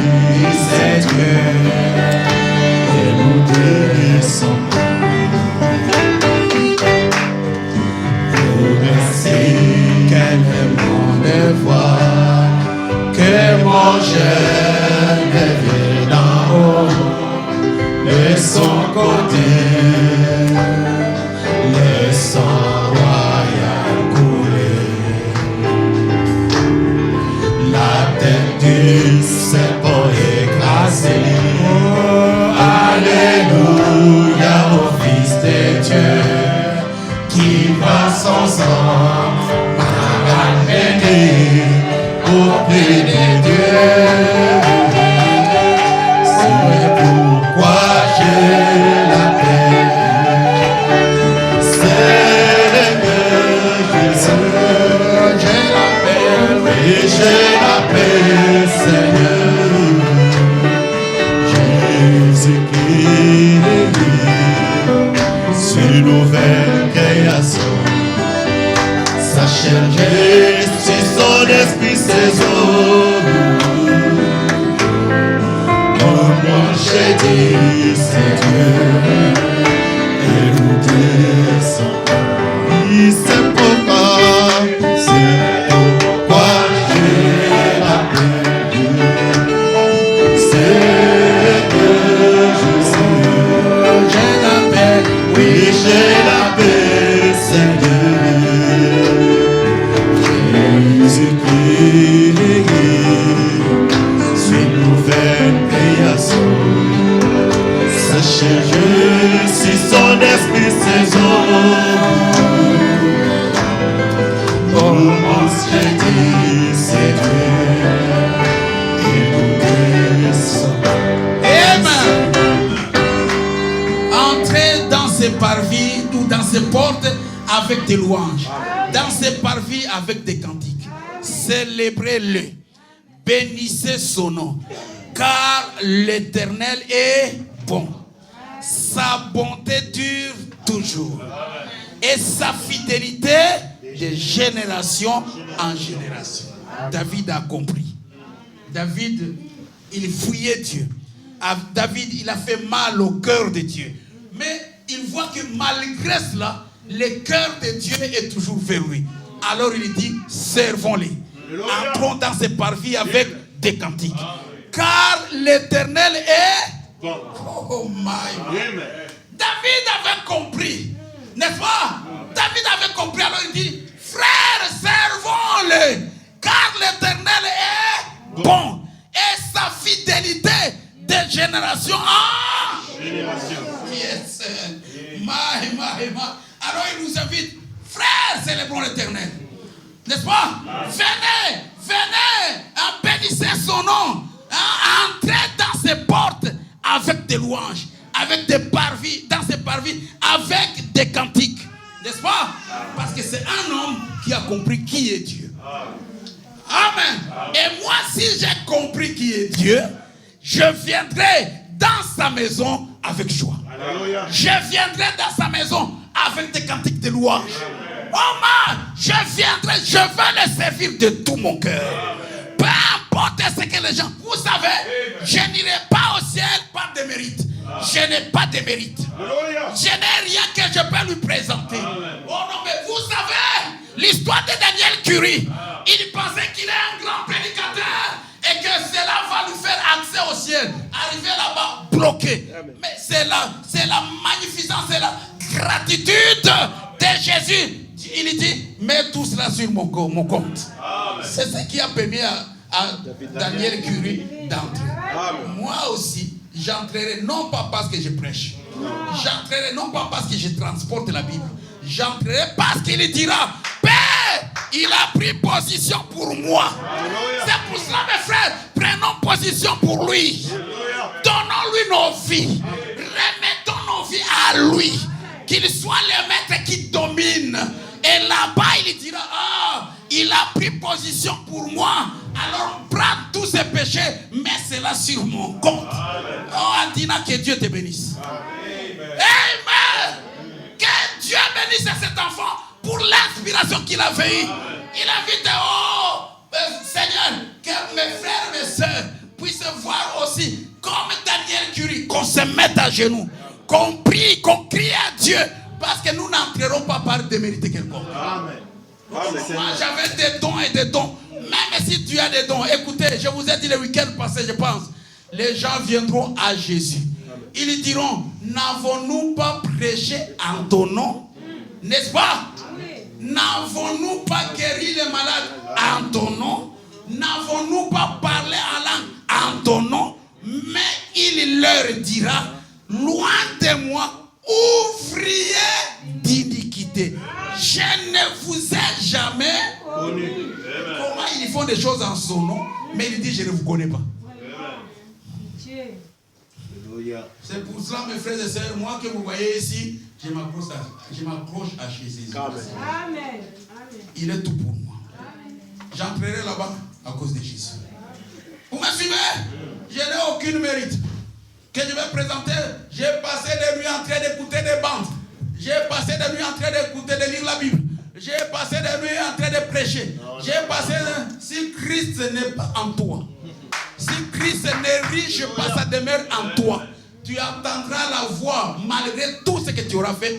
C'est Dieu. Et nous délaissons. Nous merci qu'elle est mon devoir. Que mon jeune vienne d'en haut. De son côté. Le sang royal couler. La tête du serpent écrasée. Oh, alléluia au Fils de Dieu qui va son sang m'a ramené auprès de Dieu. C'est pourquoi j'ai la paix. J'ai la paix, Seigneur. Jésus-Christ, c'est une nouvelle création. Sa chair, Jésus, son esprit, ses hommes. Comme moi j'ai dit, c'est Dieu. Et nous descendons. C'est pourquoi, j'ai la paix, Seigneur. Jésus-Christ, c'est une nouvelle création. Sachez, je suis son esprit, ses hommes. Oh, mon Dieu, c'est Dieu. Et nous descendons. Amen. Entrez dans ces parvis ou dans ces portes avec des louanges. Dans ces parvis avec des cantiques. Célébrez-le. Bénissez son nom. Car l'Éternel est bon. Sa bonté dure toujours. Et sa fidélité de génération en génération. David a compris. David, il fouillait Dieu. David, il a fait mal au cœur de Dieu. Mais il voit que malgré cela, le cœur de Dieu est toujours vers lui. Alors il dit, servons-les. Entrons dans ces parvis avec des cantiques. Car l'Éternel est bon. Oh my God. David avait compris. N'est-ce pas? David avait compris. Alors il dit, frères, servons-le. Car l'Éternel est bon. Et sa fidélité de génération en génération. Yes. Alors il nous invite, frères, célébrons l'Éternel. N'est-ce pas? Venez, bénissez son nom. Entrez dans ses portes avec des louanges, avec des parvis, dans ces parvis, avec des cantiques. N'est-ce pas? Parce que c'est un homme qui a compris qui est Dieu. Amen. Et moi, si j'ai compris qui est Dieu, je viendrai dans sa maison avec joie. Alléluia. Je viendrai dans sa maison avec des cantiques de louange. Oh man, je viendrai, je veux le servir de tout mon cœur. Peu importe ce que les gens... Vous savez, je n'irai pas au ciel par des mérites. Je n'ai pas de mérite. Je n'ai rien que je peux lui présenter. Oh non, mais vous savez, l'histoire de Daniel Curie, il pensait qu'il est un grand prédicateur et que cela va lui faire accès au ciel. Arriver là-bas, bloqué. Mais c'est la magnificence, c'est la gratitude de Jésus. Il dit, mets tout cela sur mon compte. C'est ce qui a permis à Daniel Curie d'entrer. Moi aussi, j'entrerai non pas parce que je prêche. J'entrerai non pas parce que je transporte la Bible. J'entrerai parce qu'il dira, Père, il a pris position pour moi. C'est pour cela, mes frères, prenons position pour lui. Donnons-lui nos vies. Remettons nos vies à lui. Qu'il soit le maître qui domine. Et là-bas, il dira, il a pris position pour moi. Alors, prends tous ses péchés, mets cela sur mon compte. Oh, Adina, que Dieu te bénisse. Amen. Que Dieu bénisse cet enfant pour l'inspiration qu'il avait eue. Il a dit, Seigneur, que mes frères et mes sœurs puissent voir aussi, comme Daniel Curie, qu'on se mette à genoux, qu'on prie, qu'on crie à Dieu, parce que nous n'entrerons pas par démériter quelconque. Amen. Moi, j'avais des dons et des dons. Même si tu as des dons, écoutez, je vous ai dit le week-end passé, je pense, les gens viendront à Jésus. Ils diront, n'avons-nous pas prêché en ton nom? N'est-ce pas? N'avons-nous pas guéri les malades en ton nom? N'avons-nous pas parlé en langue en ton nom? Mais il leur dira, loin de moi, ouvrier d'iniquité. Je ne vous ai jamais connu. Comment ils font des choses en son nom, mais il dit, je ne vous connais pas. C'est pour cela, mes frères et sœurs, moi que vous voyez ici, je m'accroche à Jésus. Amen. Il est tout pour moi. J'entrerai là-bas à cause de Jésus. Vous me suivez? Je n'ai aucune mérite. Que je vais présenter, j'ai passé des nuits en train d'écouter des bandes. J'ai passé des nuits en train d'écouter, de lire la Bible. J'ai passé des nuits en train de prêcher. J'ai passé, si Christ n'est pas en toi, si Christ n'est riche pas, ça demeure en toi. Tu entendras la voix malgré tout ce que tu auras fait.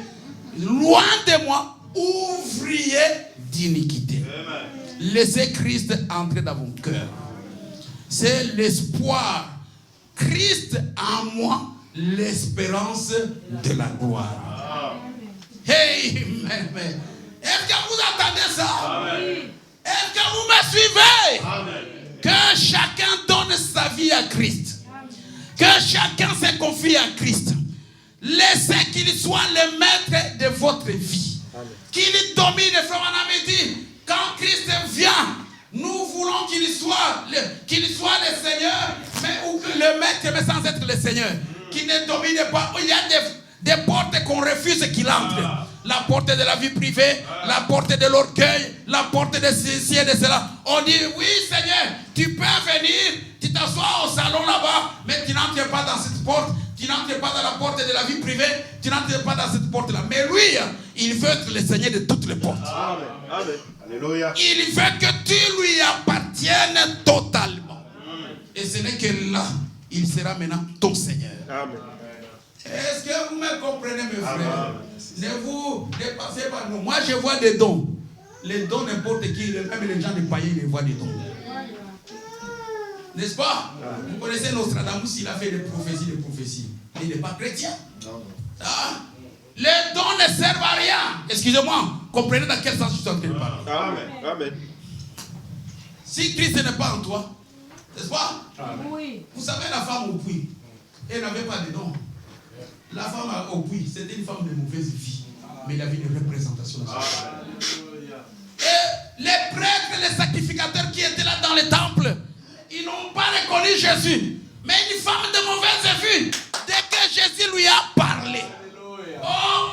Loin de moi, ouvrier d'iniquité. Laissez Christ entrer dans vos cœurs. C'est l'espoir. Christ en moi, l'espérance de la gloire. Hey, mais est-ce que vous entendez ça? Est-ce que vous me suivez? Amen. Que chacun donne sa vie à Christ. Que chacun se confie à Christ. Laissez qu'il soit le maître de votre vie. Qu'il domine. Frère Manami dit, quand Christ vient, nous voulons qu'il soit le Seigneur, ou le maître, mais sans être le Seigneur. Qu'il ne domine pas. Il y a des portes qu'on refuse qu'il entre. La porte de la vie privée, la porte de l'orgueil, la porte de ceci et de cela. On dit, oui Seigneur, tu peux venir, tu t'assois au salon là-bas, mais tu n'entres pas dans cette porte, tu n'entres pas dans la porte de la vie privée, tu n'entres pas dans cette porte-là. Mais lui, il veut être le Seigneur de toutes les portes. Amen. Amen. Alléluia. Il veut que tu lui appartiennes totalement. Et ce n'est que là, il sera maintenant ton Seigneur. Amen. Est-ce que vous me comprenez, mes frères? Ne vous dépassez pas nous. Moi, je vois des dons. Les dons, n'importe qui, même les gens de païens, ils voient des dons. N'est-ce pas? Vous connaissez Nostradamus, il a fait des prophéties. Il n'est pas chrétien. Ah. Les dons ne servent à rien. Excusez-moi, comprenez dans quel sens je suis en train de parler. Amen. Amen. Si Christ n'est pas en toi, n'est-ce pas? Oui. Vous savez, la femme au puits, elle n'avait pas de dons. La femme au puits, c'était une femme de mauvaise vie. Mais il avait une représentation de ça. Et les prêtres, les sacrificateurs qui étaient là dans le temple, ils n'ont pas reconnu Jésus. Mais une femme de mauvaise vie, dès que Jésus lui a parlé, oh,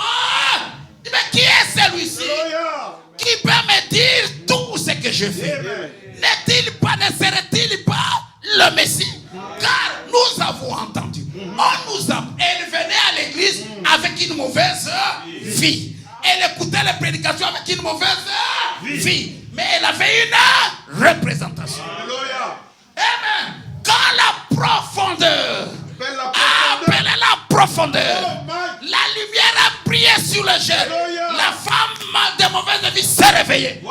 mais qui est celui-ci? Qui peut me dire tout ce que je fais? Ne serait-il pas le Messie? Car nous avons entendu. Elle venait à l'église avec une mauvaise vie. Elle écoutait les prédications avec une mauvaise vie. Mais elle avait une représentation. Amen. Quand la profondeur, appelez la profondeur, la lumière a brillé sur le jeune. La femme de mauvaise vie s'est réveillée.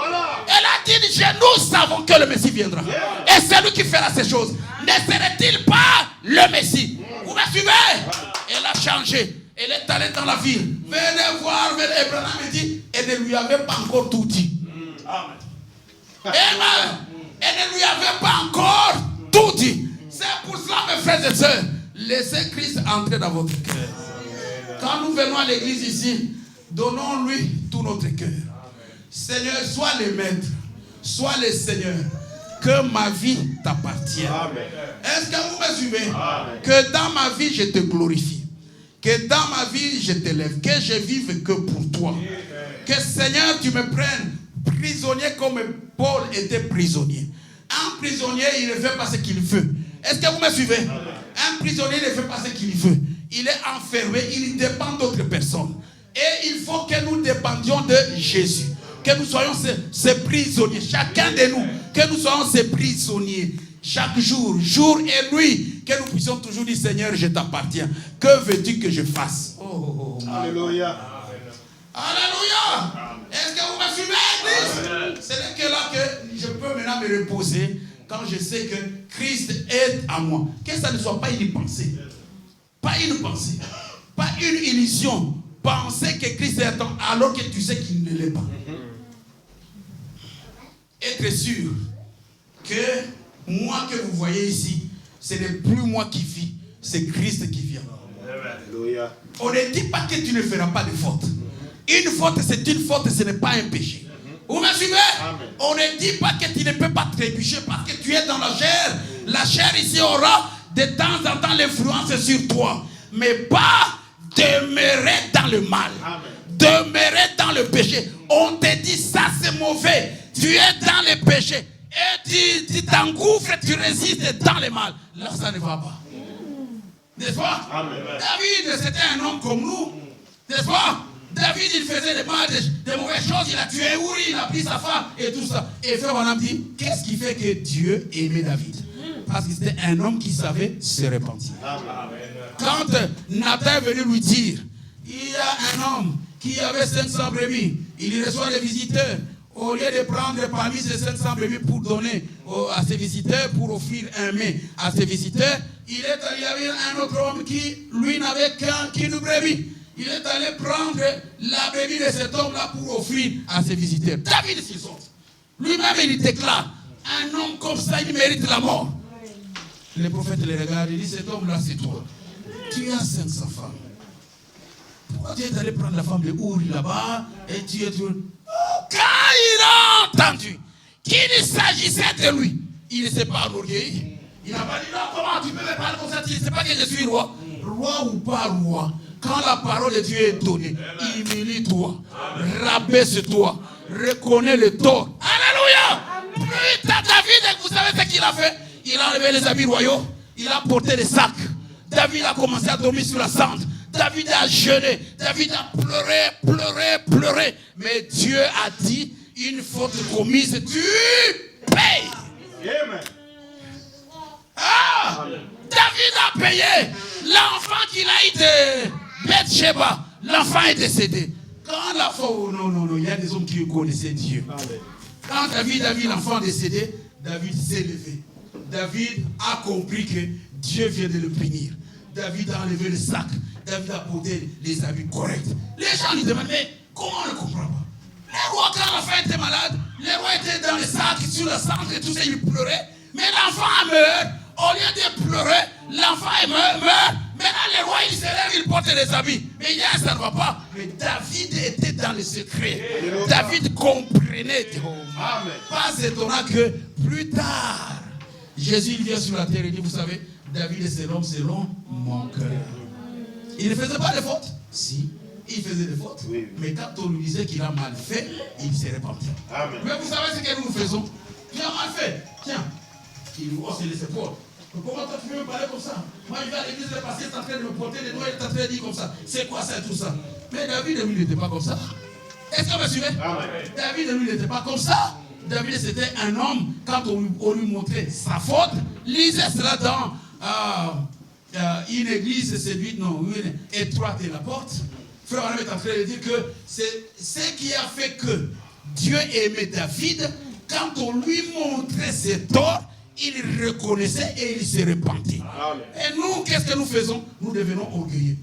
Elle a dit, nous savons que le Messie viendra. Et c'est lui qui fera ces choses. Ne serait-il pas le Messie? Vous me suivez? Elle a changé. Elle est allée dans la ville. Venez voir. Abraham dit, elle ne lui avait pas encore tout dit. Amen. Elle ne lui avait pas encore tout dit. C'est pour cela, mes frères et sœurs, laissez Christ entrer dans votre cœur. Quand nous venons à l'église ici, donnons-lui tout notre cœur. Seigneur, sois le maître, sois le Seigneur. Que ma vie t'appartienne. Est-ce que vous me suivez? Amen. Que dans ma vie, je te glorifie. Que dans ma vie, je t'élève. Que je vive que pour toi. Que Seigneur, tu me prennes prisonnier comme Paul était prisonnier. Un prisonnier, il ne fait pas ce qu'il veut. Est-ce que vous me suivez? Amen. Un prisonnier ne fait pas ce qu'il veut. Il est enfermé, il dépend d'autres personnes. Et il faut que nous dépendions de Jésus. Que nous soyons ces prisonniers, chacun de nous, que nous soyons ces prisonniers. Chaque jour, jour et nuit, que nous puissions toujours dire, Seigneur, je t'appartiens. Que veux-tu que je fasse? Oh, Alléluia. Alléluia. Est-ce que vous me suivez, Église? Ce n'est que là que je peux maintenant me reposer quand je sais que Christ est à moi. Que ça ne soit pas une pensée. Pas une pensée. Pas une illusion. Penser que Christ est à toi alors que tu sais qu'il ne l'est pas. Être sûr que moi que vous voyez ici, ce n'est plus moi qui vis, c'est Christ qui vit. Alléluia. On ne dit pas que tu ne feras pas de faute. Une faute, c'est une faute, ce n'est pas un péché. Vous me suivez? Amen. On ne dit pas que tu ne peux pas trébucher parce que tu es dans la chair. La chair ici aura de temps en temps l'influence sur toi. Mais pas demeurer dans le mal. Amen. Demeurer dans le péché. On te dit ça c'est mauvais. Tu es dans le péché. Et tu t'engouffres, tu résistes dans le mal. Là ça ne va pas. N'est-ce pas? Amen. David c'était un homme comme nous. N'est-ce pas? David il faisait des mauvaises choses. Il a tué Uri, il a pris sa femme et tout ça. Et frère Branham dit, qu'est-ce qui fait que Dieu aimait David? Parce que c'était un homme qui savait se repentir. Amen. Quand Nathan est venu lui dire, il y a un homme qui avait 500 brebis, il reçoit les visiteurs. Au lieu de prendre parmi ces 500 brebis pour donner à ses visiteurs, pour offrir un mets à ses visiteurs, il y avait un autre homme qui, lui, n'avait qu'une brebis. Il est allé prendre la brebis de cet homme-là pour offrir à ses visiteurs. David s'il saute. Lui-même, il déclare, un homme comme ça, il mérite la mort. Le prophète le regarde, il dit, cet homme-là, c'est toi. Tu as 500 femmes. Pourquoi tu es allé prendre la femme de Uri là-bas et tu es tout... Quand il a entendu qu'il s'agissait de lui, il ne s'est pas enorgueilli. Il n'a pas dit, non, comment tu peux me parler comme ça? Tu ne sais pas que je suis roi. Roi ou pas roi, quand la parole de Dieu est donnée, humilie-toi, rabaisse-toi, reconnais le tort. Alléluia! Putain, David, vous savez ce qu'il a fait? Il a enlevé les habits royaux, il a porté des sacs. David a commencé à dormir sur la cendre. David a jeûné, David a pleuré. Mais Dieu a dit, une faute commise, tu payes. Amen. Ah! David a payé. L'enfant qu'il a eu de Bathsheba, l'enfant est décédé. Quand la foi, non, il y a des hommes qui connaissaient Dieu. Amen. Quand David a vu l'enfant décédé, David s'est levé. David a compris que Dieu vient de le punir. David a enlevé le sac. David a porté les habits corrects. Les gens lui demandent, mais comment on ne comprend pas? Les rois, quand l'enfant était malade, les rois étaient dans les sacs, sur le centre et tout ça, ils pleuraient. Mais l'enfant meurt. Au lieu de pleurer, l'enfant meurt. Maintenant, les rois, ils se lèvent, ils portent les habits. Mais hier, ça ne va pas. Mais David était dans le secret. David comprenait. Amen. Pas étonnant que plus tard, Jésus il vient sur la terre et dit, vous savez, David est l'homme selon mon cœur. Il ne faisait pas de fautes? Si, il faisait des fautes. Oui. Mais quand on lui disait qu'il a mal fait, il s'est repenti. Amen. Mais vous savez ce que nous faisons? Tu as mal fait. Tiens, il nous hausse les épaules. Mais comment toi tu peux me parler comme ça? Moi je vais à l'église, le pasteur est en train de me porter les doigts, il est en train de dire comme ça. C'est quoi ça et tout ça? Mais David, lui, n'était pas comme ça. Est-ce que vous me suivez? Amen. David, lui, n'était pas comme ça. David, c'était un homme, quand on lui montrait sa faute, lisez cela dans une église séduite, non, une étroite et la porte. Frère Branham est en train de dire que c'est ce qui a fait que Dieu aimait David. Quand on lui montrait ses torts, il reconnaissait et il se repentait. Amen. Et nous, qu'est-ce que nous faisons? Nous devenons orgueilleux.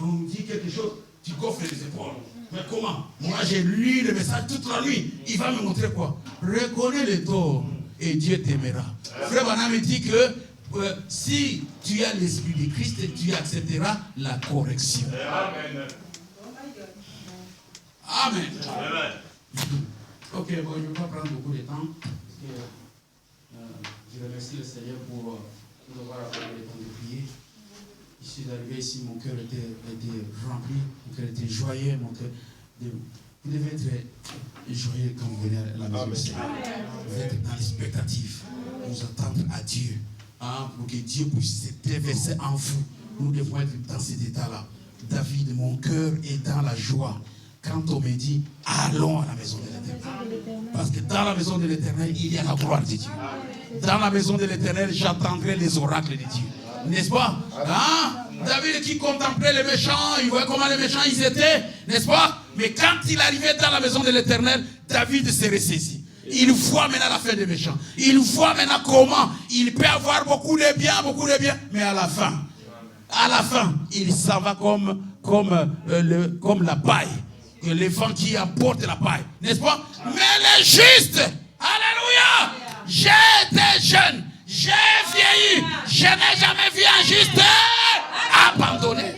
On nous dit quelque chose, tu coffres les épaules. Mais comment? Moi, j'ai lu le message toute la nuit. Il va me montrer quoi? Reconnais les torts et Dieu t'aimera. Frère Branham me dit que si tu as l'esprit de Christ, tu accepteras la correction. Amen. Amen. Amen. Ok, bon, je ne vais pas prendre beaucoup de temps. Parce que, je remercie le Seigneur pour nous avoir accordé le temps de prier. Je suis arrivé ici, mon cœur était rempli, mon cœur était joyeux, mon cœur. Vous devez être joyeux quand vous venez à la maison du Seigneur. Vous êtes dans l'expectative. Nous attendre à Dieu. Hein, pour que Dieu puisse se déverser en vous. Nous devons être dans cet état-là. David, mon cœur est dans la joie. quand on me dit, allons à la maison de l'Éternel. Parce que dans la maison de l'Éternel, il y a la gloire de Dieu. Dans la maison de l'Éternel, j'attendrai les oracles de Dieu. N'est-ce pas? Hein? David qui contemplait les méchants, il voyait comment les méchants ils étaient, n'est-ce pas? Mais quand il arrivait dans la maison de l'Éternel, David s'est ressaisi. Il voit maintenant la fin des méchants. Il voit maintenant comment il peut avoir beaucoup de biens, mais à la fin, il s'en va comme la paille. Les vents qui apportent la paille, n'est-ce pas? Mais les justes, alléluia, j'ai été jeune, j'ai vieilli, je n'ai jamais vu un juste abandonné.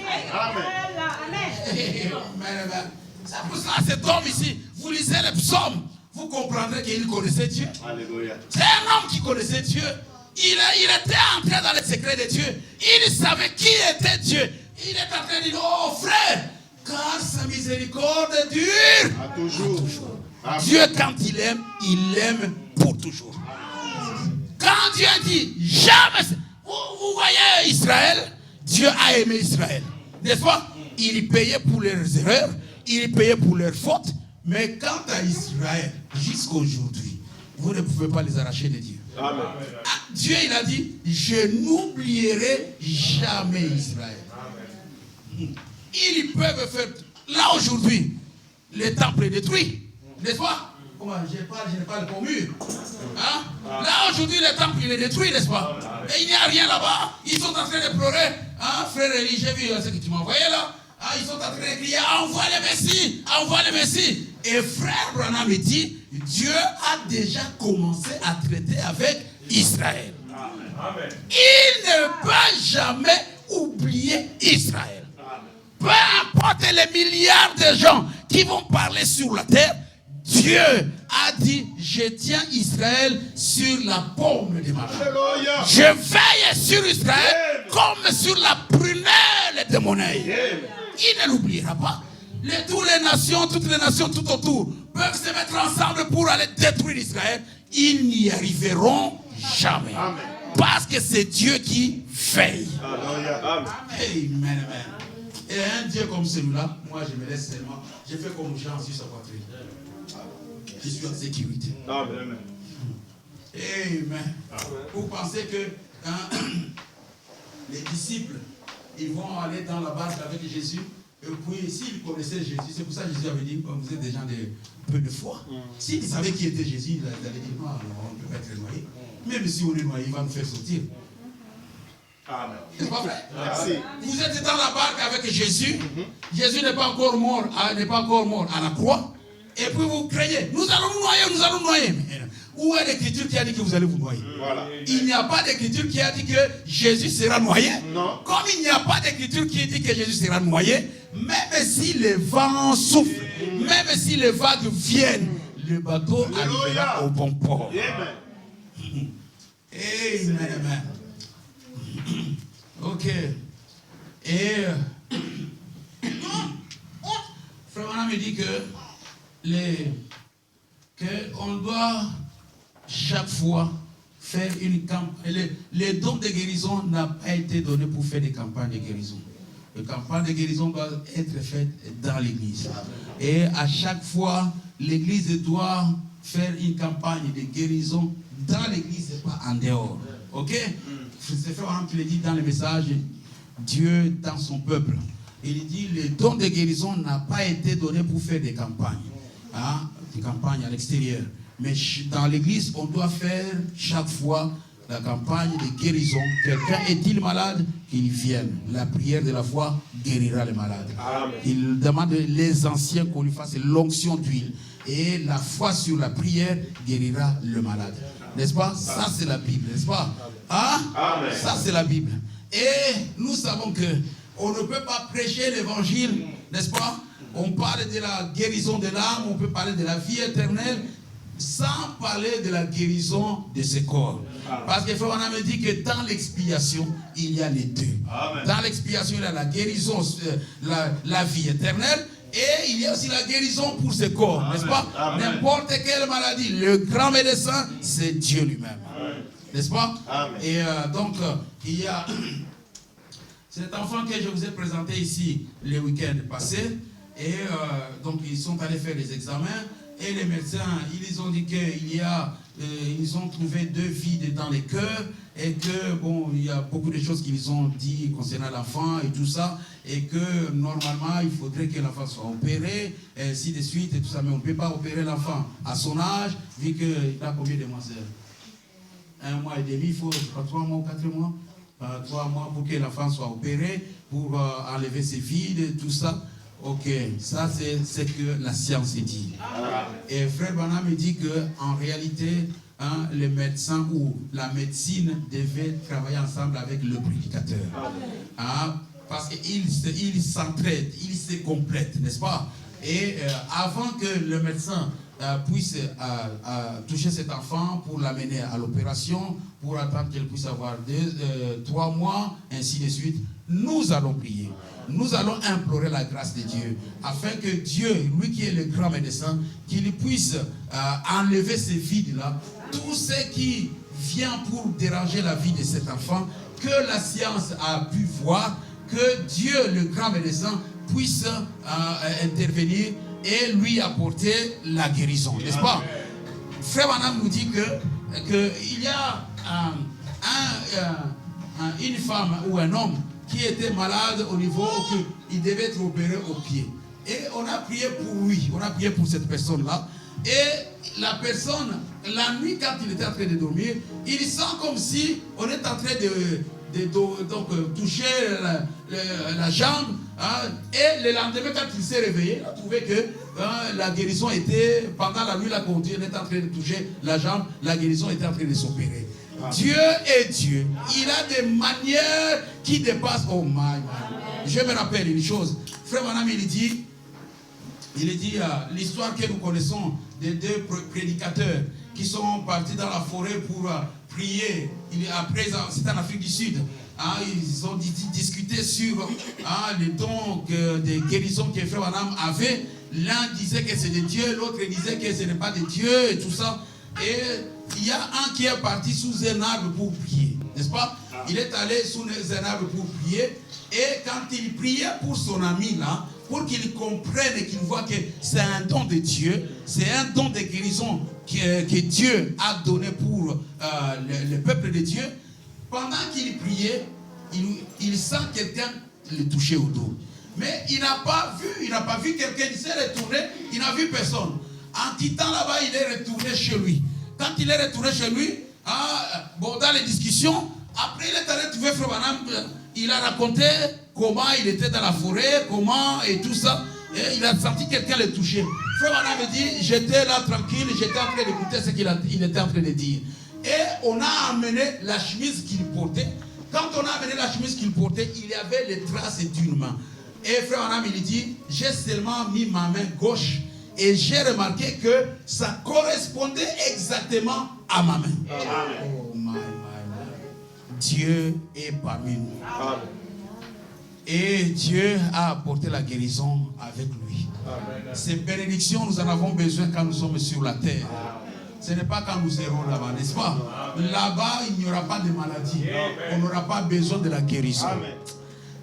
C'est pour ça cet homme ici, vous lisez les psaumes, vous comprendrez qu'il connaissait Dieu. Alléluia. C'est un homme qui connaissait Dieu. Il était entré dans les secrets de Dieu. Il savait qui était Dieu. Il est en train de dire, oh frère, car sa miséricorde dure À toujours. Amen. Dieu, quand il aime pour toujours. Quand Dieu dit jamais, vous voyez Israël, Dieu a aimé Israël. N'est-ce pas? Il payait pour leurs erreurs, il payait pour leurs fautes. Mais quant à Israël, jusqu'aujourd'hui, vous ne pouvez pas les arracher de Dieu. Amen. Dieu, il a dit, je n'oublierai jamais Israël. Ils peuvent faire. Là aujourd'hui, le temple est détruit. N'est-ce pas? Comment? Je n'ai pas le bon mur. Hein? Là aujourd'hui, le temple il est détruit, n'est-ce pas? Et il n'y a rien là-bas. Ils sont en train de pleurer. Hein? Frère Elie, j'ai vu ce que tu m'as envoyé là. Ah, ils sont en train de crier, envoie le Messie, envoie le Messie. Et frère Branham me dit, Dieu a déjà commencé à traiter avec Israël. Amen. Il ne peut jamais oublier Israël. Peu importe les milliards de gens qui vont parler sur la terre, Dieu a dit, je tiens Israël sur la paume de ma main. Alléluia. Je veille sur Israël comme sur la prunelle de mon œil. Il ne l'oubliera pas. Toutes les nations tout autour peuvent se mettre ensemble pour aller détruire Israël. Ils n'y arriveront jamais. Amen. Parce que c'est Dieu qui veille. Alléluia. Amen. Amen, amen. Et un Dieu comme celui-là, moi je me laisse seulement. Je fais comme Jean sur sa poitrine. Je suis en sécurité. Amen. Amen. Vous pensez que les disciples, ils vont aller dans la barque avec Jésus, et puis s'ils connaissaient Jésus, c'est pour ça que Jésus avait dit, vous êtes des gens de peu de foi. S'ils savaient qui était Jésus, ils allaient dire, non, on ne peut pas être noyé. Même si on est noyé, il va nous faire sortir. Amen. C'est pas vrai? Merci. Vous êtes dans la barque avec Jésus. Jésus n'est pas encore mort à la croix. Et puis vous craignez, nous allons nous noyer. Mais où est l'écriture qui a dit que vous allez vous noyer? Voilà. Il n'y a pas d'écriture qui a dit que Jésus sera noyé. Non. Comme il n'y a pas d'écriture qui dit que Jésus sera noyé, même si les vents soufflent, même si les vagues viennent, le bateau arrivera au bon port. Amen. Amen, amen. Ok. Et Frère Branham me dit qu'on doit chaque fois faire une campagne. Les dons de guérison n'ont pas été donnés pour faire des campagnes de guérison. Les campagnes de guérison doivent être faites dans l'église. Et à chaque fois, l'église doit faire une campagne de guérison dans l'église et pas en dehors. Ok? C'est Frère Branham qui le dit dans le message, Dieu dans son peuple. Il dit, les dons de guérison n'ont pas été donnés pour faire des campagnes. Hein? Des campagnes à l'extérieur. Mais dans l'église, on doit faire chaque fois la campagne de guérison. Quelqu'un est-il malade? Qu'il vienne. La prière de la foi guérira les malades. Amen. Il demande les anciens qu'on lui fasse l'onction d'huile. Et la foi sur la prière guérira le malade. N'est-ce pas? Ça c'est la Bible, n'est-ce pas? Hein? Amen. Ça c'est la Bible. Et nous savons que on ne peut pas prêcher l'évangile, n'est-ce pas? On parle de la guérison de l'âme, on peut parler de la vie éternelle, sans parler de la guérison de ce corps. Parce que Frère Branham me dit que dans l'expiation, il y a les deux. Amen. Dans l'expiation, il y a la guérison, la vie éternelle, et il y a aussi la guérison pour ce corps, n'est-ce pas? N'importe quelle maladie, le grand médecin, c'est Dieu lui-même. N'est-ce pas? Amen. Et donc, il y a cet enfant que je vous ai présenté ici le week-end passé, Et donc ils sont allés faire les examens. Et les médecins, ils ont dit ils ont trouvé 2 vides dans les cœurs et que, bon, il y a beaucoup de choses qu'ils ont dit concernant l'enfant et tout ça, et que normalement, il faudrait que l'enfant soit opéré, et ainsi de suite, et tout ça, mais on ne peut pas opérer l'enfant à son âge, vu qu'il a combien de mois, c'est 1 mois et demi, il faut 3 mois ou 4 mois, 3 mois pour que l'enfant soit opéré, pour enlever ses vides et tout ça. Ok, ça c'est ce que la science dit. Et frère Branham me dit qu'en réalité, les médecins ou la médecine devait travailler ensemble avec le prédicateur. Parce qu'ils s'entraident, ils se complètent, n'est-ce pas? Et avant que le médecin puisse toucher cet enfant pour l'amener à l'opération, pour attendre qu'il puisse avoir 3 mois, ainsi de suite, nous allons prier. Nous allons implorer la grâce de Dieu, afin que Dieu, lui qui est le grand médecin, qu'il puisse enlever ces vides-là, tout ce qui vient pour déranger la vie de cet enfant, que la science a pu voir, que Dieu, le grand médecin, puisse intervenir et lui apporter la guérison, n'est-ce pas? Frère Branham nous dit qu'il y a une femme ou un homme qui était malade au niveau qu'il devait être opéré au pied. Et on a prié pour lui, on a prié pour cette personne-là. Et la personne, la nuit, quand il était en train de dormir, il sent comme si on est en train de toucher la jambe. Et le lendemain, quand il s'est réveillé, il a trouvé que la guérison était, pendant la nuit, la conduite était en train de toucher la jambe, la guérison était en train de s'opérer. Dieu est Dieu. Il a des manières qui dépassent. Oh my. Je me rappelle une chose. Frère Branham, il dit l'histoire que nous connaissons des 2 prédicateurs qui sont partis dans la forêt pour prier. Après, c'était en Afrique du Sud. Ils ont discuté sur les dons de guérison que Frère Branham avait. L'un disait que c'est de Dieu, l'autre disait que ce n'est pas de Dieu et tout ça. Et il y a un qui est parti sous un arbre pour prier, n'est-ce pas? Il est allé sous un arbre pour prier. Et quand il priait pour son ami là, pour qu'il comprenne et qu'il voit que c'est un don de Dieu, c'est un don de guérison que Dieu a donné pour le peuple de Dieu, pendant qu'il priait, il sent quelqu'un le toucher au dos. Mais il n'a pas vu quelqu'un, il s'est retourné, il n'a vu personne. En quittant là-bas, il est retourné chez lui. Quand il est retourné chez lui, dans les discussions, après il est allé trouver Frère Branham, il a raconté comment il était dans la forêt, comment et tout ça. Et il a senti quelqu'un le toucher. Frère Branham me dit, j'étais là tranquille, j'étais en train d'écouter ce qu'il était en train de dire. Et on a amené la chemise qu'il portait. Quand on a amené la chemise qu'il portait, il y avait les traces d'une main. Et Frère Branham, il dit, j'ai seulement mis ma main gauche et j'ai remarqué que ça correspondait exactement à ma main. Oh my. Dieu est parmi nous. Amen. Et Dieu a apporté la guérison avec lui. Amen. Ces bénédictions, nous en avons besoin quand nous sommes sur la terre. Ce n'est pas quand nous serons là-bas, n'est-ce pas? Là-bas, il n'y aura pas de maladie. On n'aura pas besoin de la guérison.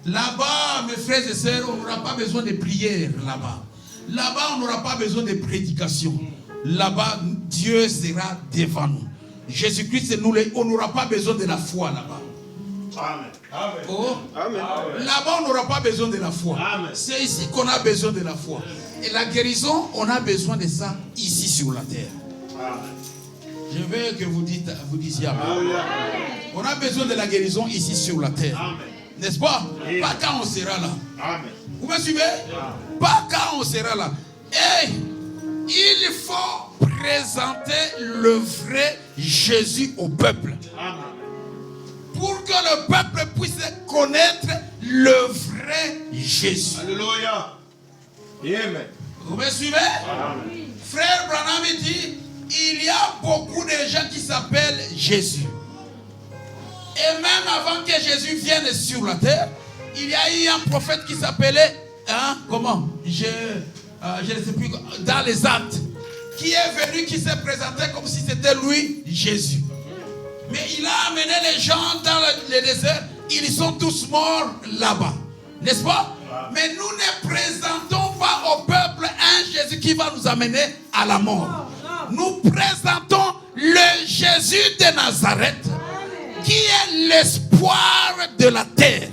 Là-bas, mes frères et sœurs, on n'aura pas besoin de prières là-bas. Là-bas, on n'aura pas besoin de prédication. Là-bas, Dieu sera devant nous. Jésus-Christ, on n'aura pas besoin de la foi là-bas. Amen. Oh. Amen. Là-bas, on n'aura pas besoin de la foi. C'est ici qu'on a besoin de la foi. Et la guérison, on a besoin de ça ici sur la terre. Amen. Je veux que vous disiez Amen. On a besoin de la guérison ici sur la terre. N'est-ce pas? Amen. Pas quand on sera là. Amen. Vous me suivez? Amen. Pas quand on sera là. Et il faut présenter le vrai Jésus au peuple. Amen. Pour que le peuple puisse connaître le vrai Jésus. Alléluia. Amen. Vous me suivez? Amen. Frère Branham dit, il y a beaucoup de gens qui s'appellent Jésus. Et même avant que Jésus vienne sur la terre, il y a eu un prophète qui s'appelait, je ne sais plus, dans les Actes, qui est venu, qui s'est présenté comme si c'était lui, Jésus. Mais il a amené les gens dans le désert, ils sont tous morts là-bas. N'est-ce pas? Mais nous ne présentons pas qui va nous amener à la mort. Nous présentons le Jésus de Nazareth qui est l'espoir de la terre.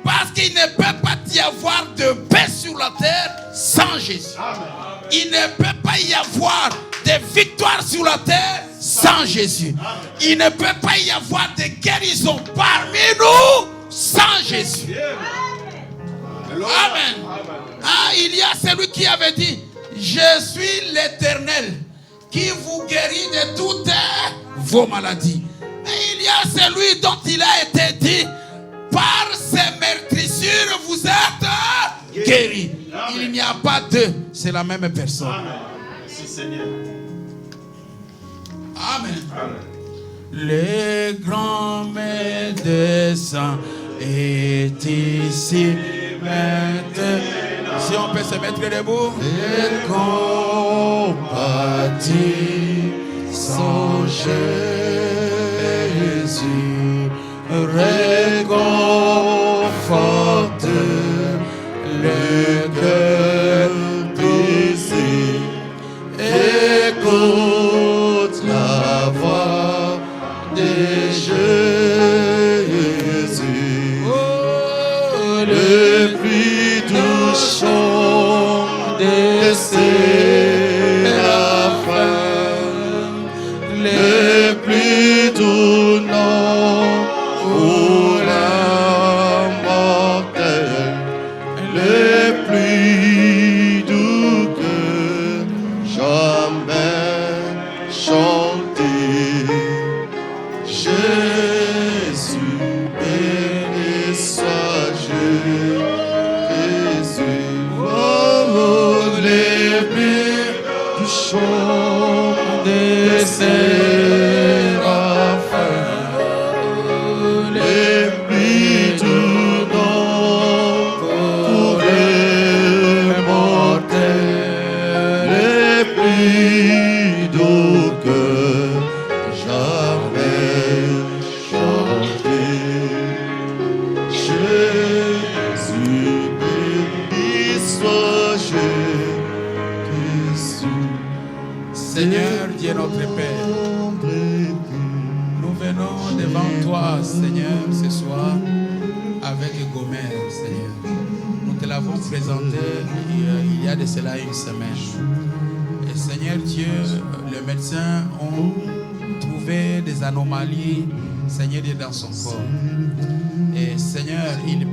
Parce qu'il ne peut pas y avoir de paix sur la terre sans Jésus. Il ne peut pas y avoir de victoire sur la terre sans Jésus. Il ne peut pas y avoir de guérison parmi nous sans Jésus. Amen. Ah, il y a celui qui avait dit, je suis l'Éternel qui vous guérit de toutes vos maladies. Mais il y a celui dont il a été dit, par ses meurtrissures vous êtes guéris. Il n'y a pas deux, c'est la même personne. Merci Seigneur. Amen. Le grand médecin est ici maintenant. Si on peut se mettre debout. Et compatis sans Jésus, réconforte le cœur brisé. Écoute la voix de Jésus, oh, le plus touchant de séraphins, le plus donnant pour la mortelle, le plus doux que jamais chanté. Jésus, béni soit Jésus, oh, les plus touchants des séraphins, les plus donnants pour les mortels, les plus doux que jamais chanté. Jésus, béni soit Jésus. Seigneur Dieu notre Père, nous venons devant toi, Seigneur, ce soir, avec Gomer, Seigneur. Nous te l'avons présenté il y a de cela une semaine. Et Seigneur Dieu, les médecins ont trouvé des anomalies, Seigneur Dieu, dans son corps. Et Seigneur, ils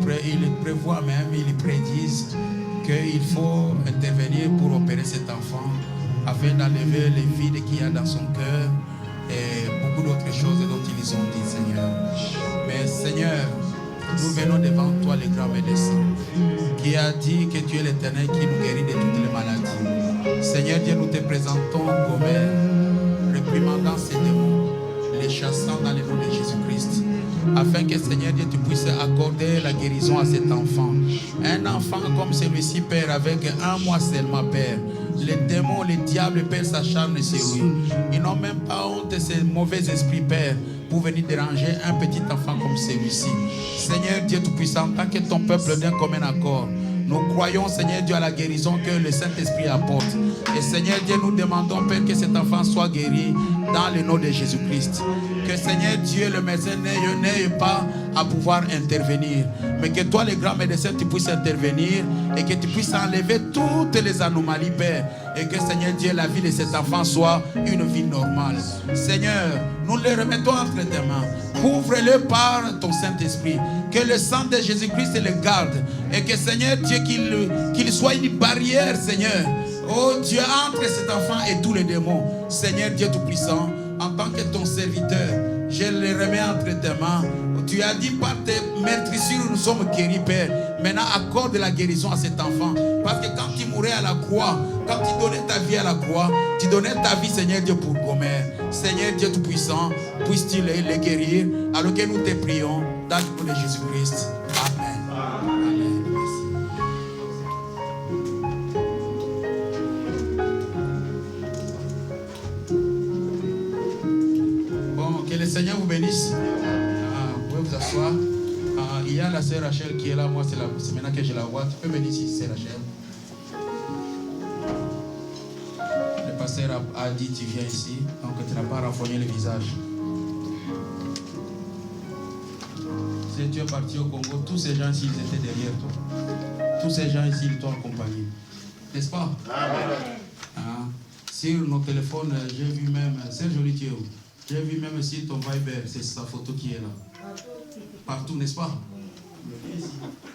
prévoient même, ils prédisent qu'il faut intervenir pour opérer cet enfant afin d'enlever les vides qu'il y a dans son cœur et beaucoup d'autres choses dont ils ont dit, Seigneur. Mais Seigneur, nous venons devant toi, le grand médecin, qui a dit que tu es l'Éternel qui nous guérit de toutes les maladies. Seigneur Dieu, nous te présentons Gomer, réprimandant ces démons, les chassant dans le nom de Jésus-Christ, afin que Seigneur Dieu, tu puisses accorder la guérison à cet enfant. Un enfant comme celui-ci, Père, avec un mois seulement, Père. Les démons, les diables, Père, s'acharnent sur lui. Ils n'ont même pas honte de ces mauvais esprits, Père, pour venir déranger un petit enfant comme celui-ci. Seigneur Dieu Tout-Puissant, tant que ton peuple d'un commun accord, nous croyons, Seigneur Dieu, à la guérison que le Saint-Esprit apporte. Et Seigneur Dieu, nous demandons, Père, que cet enfant soit guéri dans le nom de Jésus-Christ. Que Seigneur Dieu, le médecin n'ait pas à pouvoir intervenir. Mais que toi, le grand médecin, tu puisses intervenir et que tu puisses enlever toutes les anomalies, Père. Et que Seigneur Dieu, la vie de cet enfant soit une vie normale. Seigneur, nous le remettons entre tes mains. Couvre-le par ton Saint-Esprit. Que le sang de Jésus-Christ le garde. Et que Seigneur Dieu, qu'il soit une barrière, Seigneur. Oh Dieu, entre cet enfant et tous les démons. Seigneur Dieu Tout-Puissant, en tant que ton serviteur, je le remets entre tes mains. Tu as dit par tes meurtrissures nous sommes guéris, Père. Maintenant, accorde la guérison à cet enfant. Parce que quand tu mourais à la croix, quand tu donnais ta vie à la croix, tu donnais ta vie, Seigneur Dieu, pour Gomer. Seigneur Dieu Tout-Puissant, puisses-tu les guérir, alors que nous te prions dans le nom de Jésus-Christ. Amen. Amen. Merci. Bon, que le Seigneur vous bénisse. Vous pouvez vous asseoir. Il y a la sœur Rachel qui est là. Moi, c'est maintenant que je la vois. Tu peux venir ici, sœur Rachel. pasteur a dit tu viens ici, donc tu n'as pas renfrogné le visage. Si tu es parti au Congo, tous ces gens ici, ils étaient derrière toi. Tous ces gens ici, ils t'ont accompagné. N'est-ce pas? Hein? Sur nos téléphones, j'ai vu même, Serge Olitier, j'ai vu même sur ton Viber, c'est sa photo qui est là. Partout, n'est-ce pas?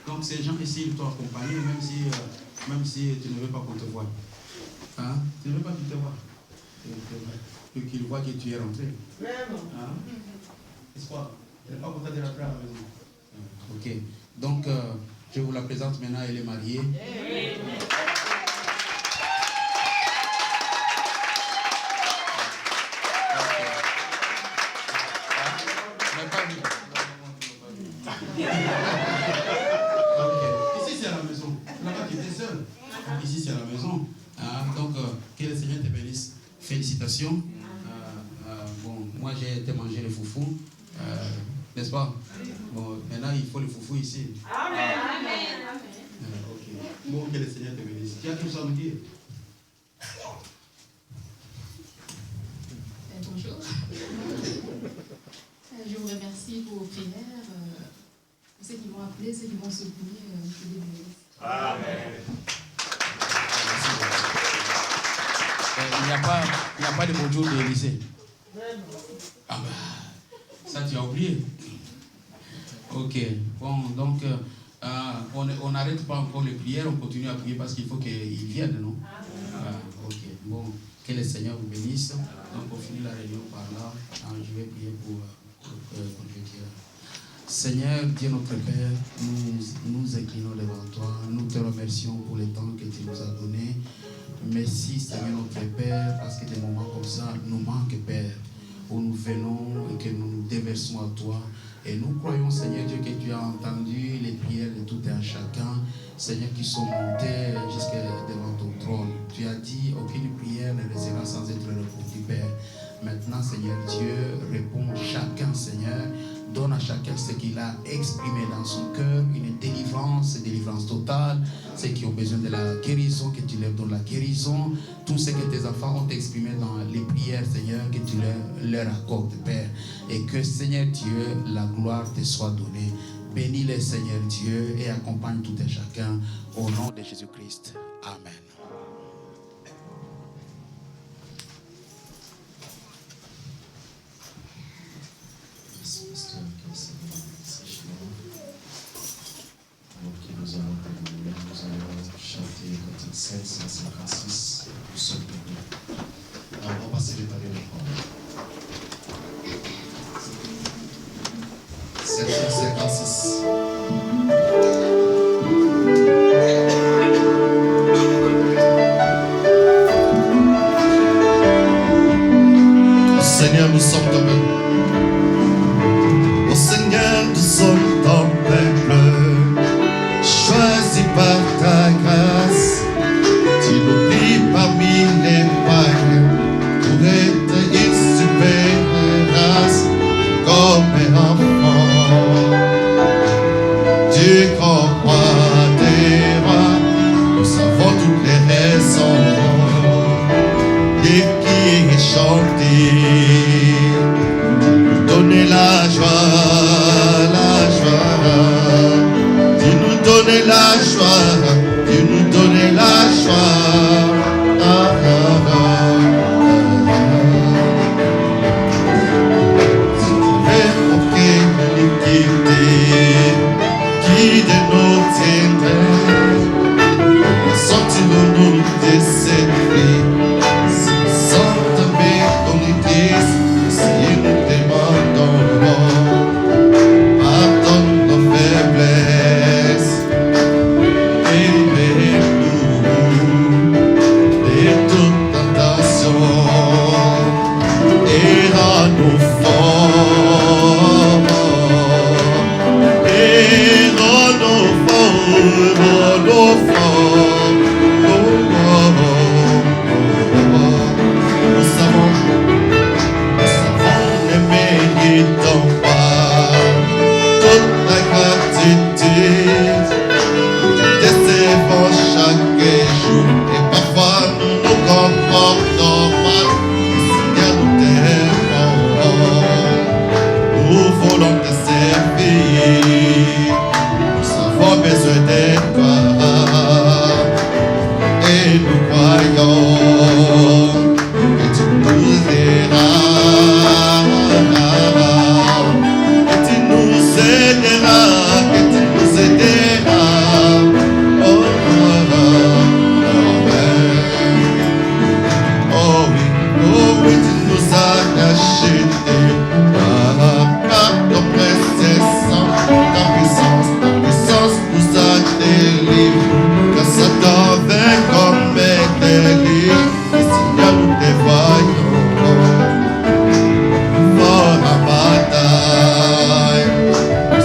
Donc ces gens ici, ils t'ont accompagné, même si tu ne veux pas qu'on te voie. Hein? Tu ne veux pas qu'ils te voient. Qu'ils voient que tu es rentré. Hein? N'est-ce pas? Tu n'es pas content de rentrer à la maison. Ok. Donc, je vous la présente maintenant, elle est mariée. Ici c'est à la maison. Là-bas tu étais seul. Ici c'est à la maison. Donc que le Seigneur te bénisse. Félicitations. Bon, moi j'ai été manger le foufou. N'est-ce pas? Bon, maintenant il faut le foufou ici. Amen. Ok. Bon, que le Seigneur te bénisse. Tu as quelque chose à me dire? Bonjour. Je vous remercie pour vos prières. Ceux qui vont appeler, ceux qui vont soutenir. Amen. Il n'y a pas de bonjour de l'Élysée. Ah bah, ça tu as oublié. Ok. Bon, donc, on n'arrête pas encore les prières, on continue à prier parce qu'il faut qu'ils viennent, non? Ok. Bon, que le Seigneur vous bénisse. Donc, on finit la réunion par là. Je vais prier pour dire. Seigneur, Dieu notre Père, nous inclinons devant toi. Nous te remercions pour le temps que tu nous as donné. Merci, Seigneur notre Père, parce que des moments comme ça nous manquent, Père, où nous venons et que nous nous déversons à toi. Et nous croyons, Seigneur Dieu, que tu as entendu les prières de tout un chacun, Seigneur, qui sont montés jusqu'à devant ton trône. Tu as dit, aucune prière ne restera sans être répondue, Père. Maintenant, Seigneur Dieu, réponds chacun, Seigneur. Donne à chacun ce qu'il a exprimé dans son cœur, une délivrance totale. Ceux qui ont besoin de la guérison, que tu leur donnes la guérison. Tout ce que tes enfants ont exprimé dans les prières, Seigneur, que tu leur accordes, Père. Et que, Seigneur Dieu, la gloire te soit donnée. Bénis-les, Seigneur Dieu, et accompagne tout et chacun. Au nom de Jésus-Christ. Amen. Nous allons chanter le cantique 756. Nous sommes bénis. Alors, on va passer les paroles de Paul. 756. Seigneur, nous sommes tombés. Au Seigneur, nous sommes ton peuple. Choisi par ta grâce, tu nous pris parmi les païens pour être une super race comme un enfant. Dieu grand roi des rois, nous savons toutes les raisons et qui est chanté. Donnez la joie. Donner la joie, Dieu nous donne la joie. Si tu veux offrir l'iniquité qui de nous tiendrait, sortirons-nous de cette vie. Sans tomber dans l'église, si nous demandons, pardonne nos faiblesses. Chaque jour, et parfois nous nous comportons et nous croyons que tu nous aideras, que tu nous aideras, que tu nous aideras. Oh, oh, oh, oui, tu nous as achetés par ton précieux sang, ta puissance nous a délivrés. Que ça t'avait comme délivré, et Seigneur, nous te voyons fort la bataille.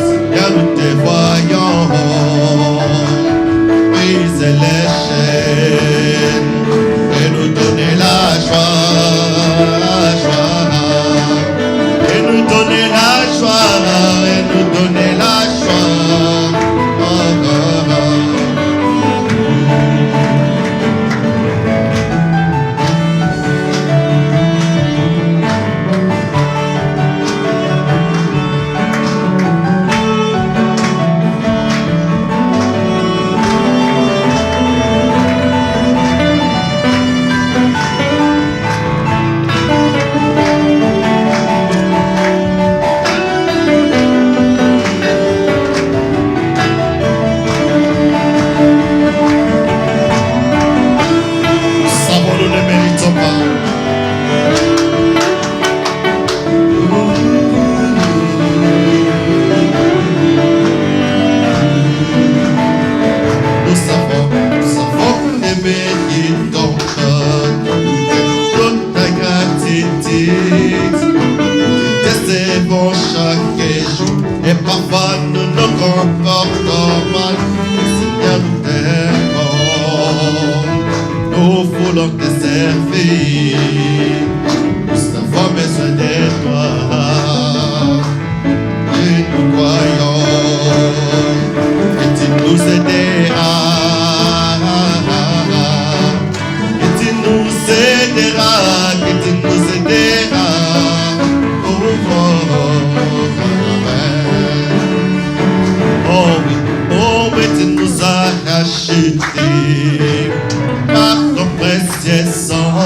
Seigneur, nous te voyons briser les chaînes et nous donner la joie, et nous donner la joie, et nous donner la joie. Oh, oh, oh. Nous savons, nous ne méritons pas. Nous savons, nous ne méritons pas. Toute ta gratitude, nous te servons chaque jour. Et parfois nous nous comportons mal. Seigneur, nous t'aimons. Nous voulons te servir. Nous avons besoin de toi. Et nous croyons que tu nous aideras. Que tu nous aideras. Que tu nous aideras. Oh, oh, oh, amen. Oh oui, tu nous as rachetés par ton précieux sang.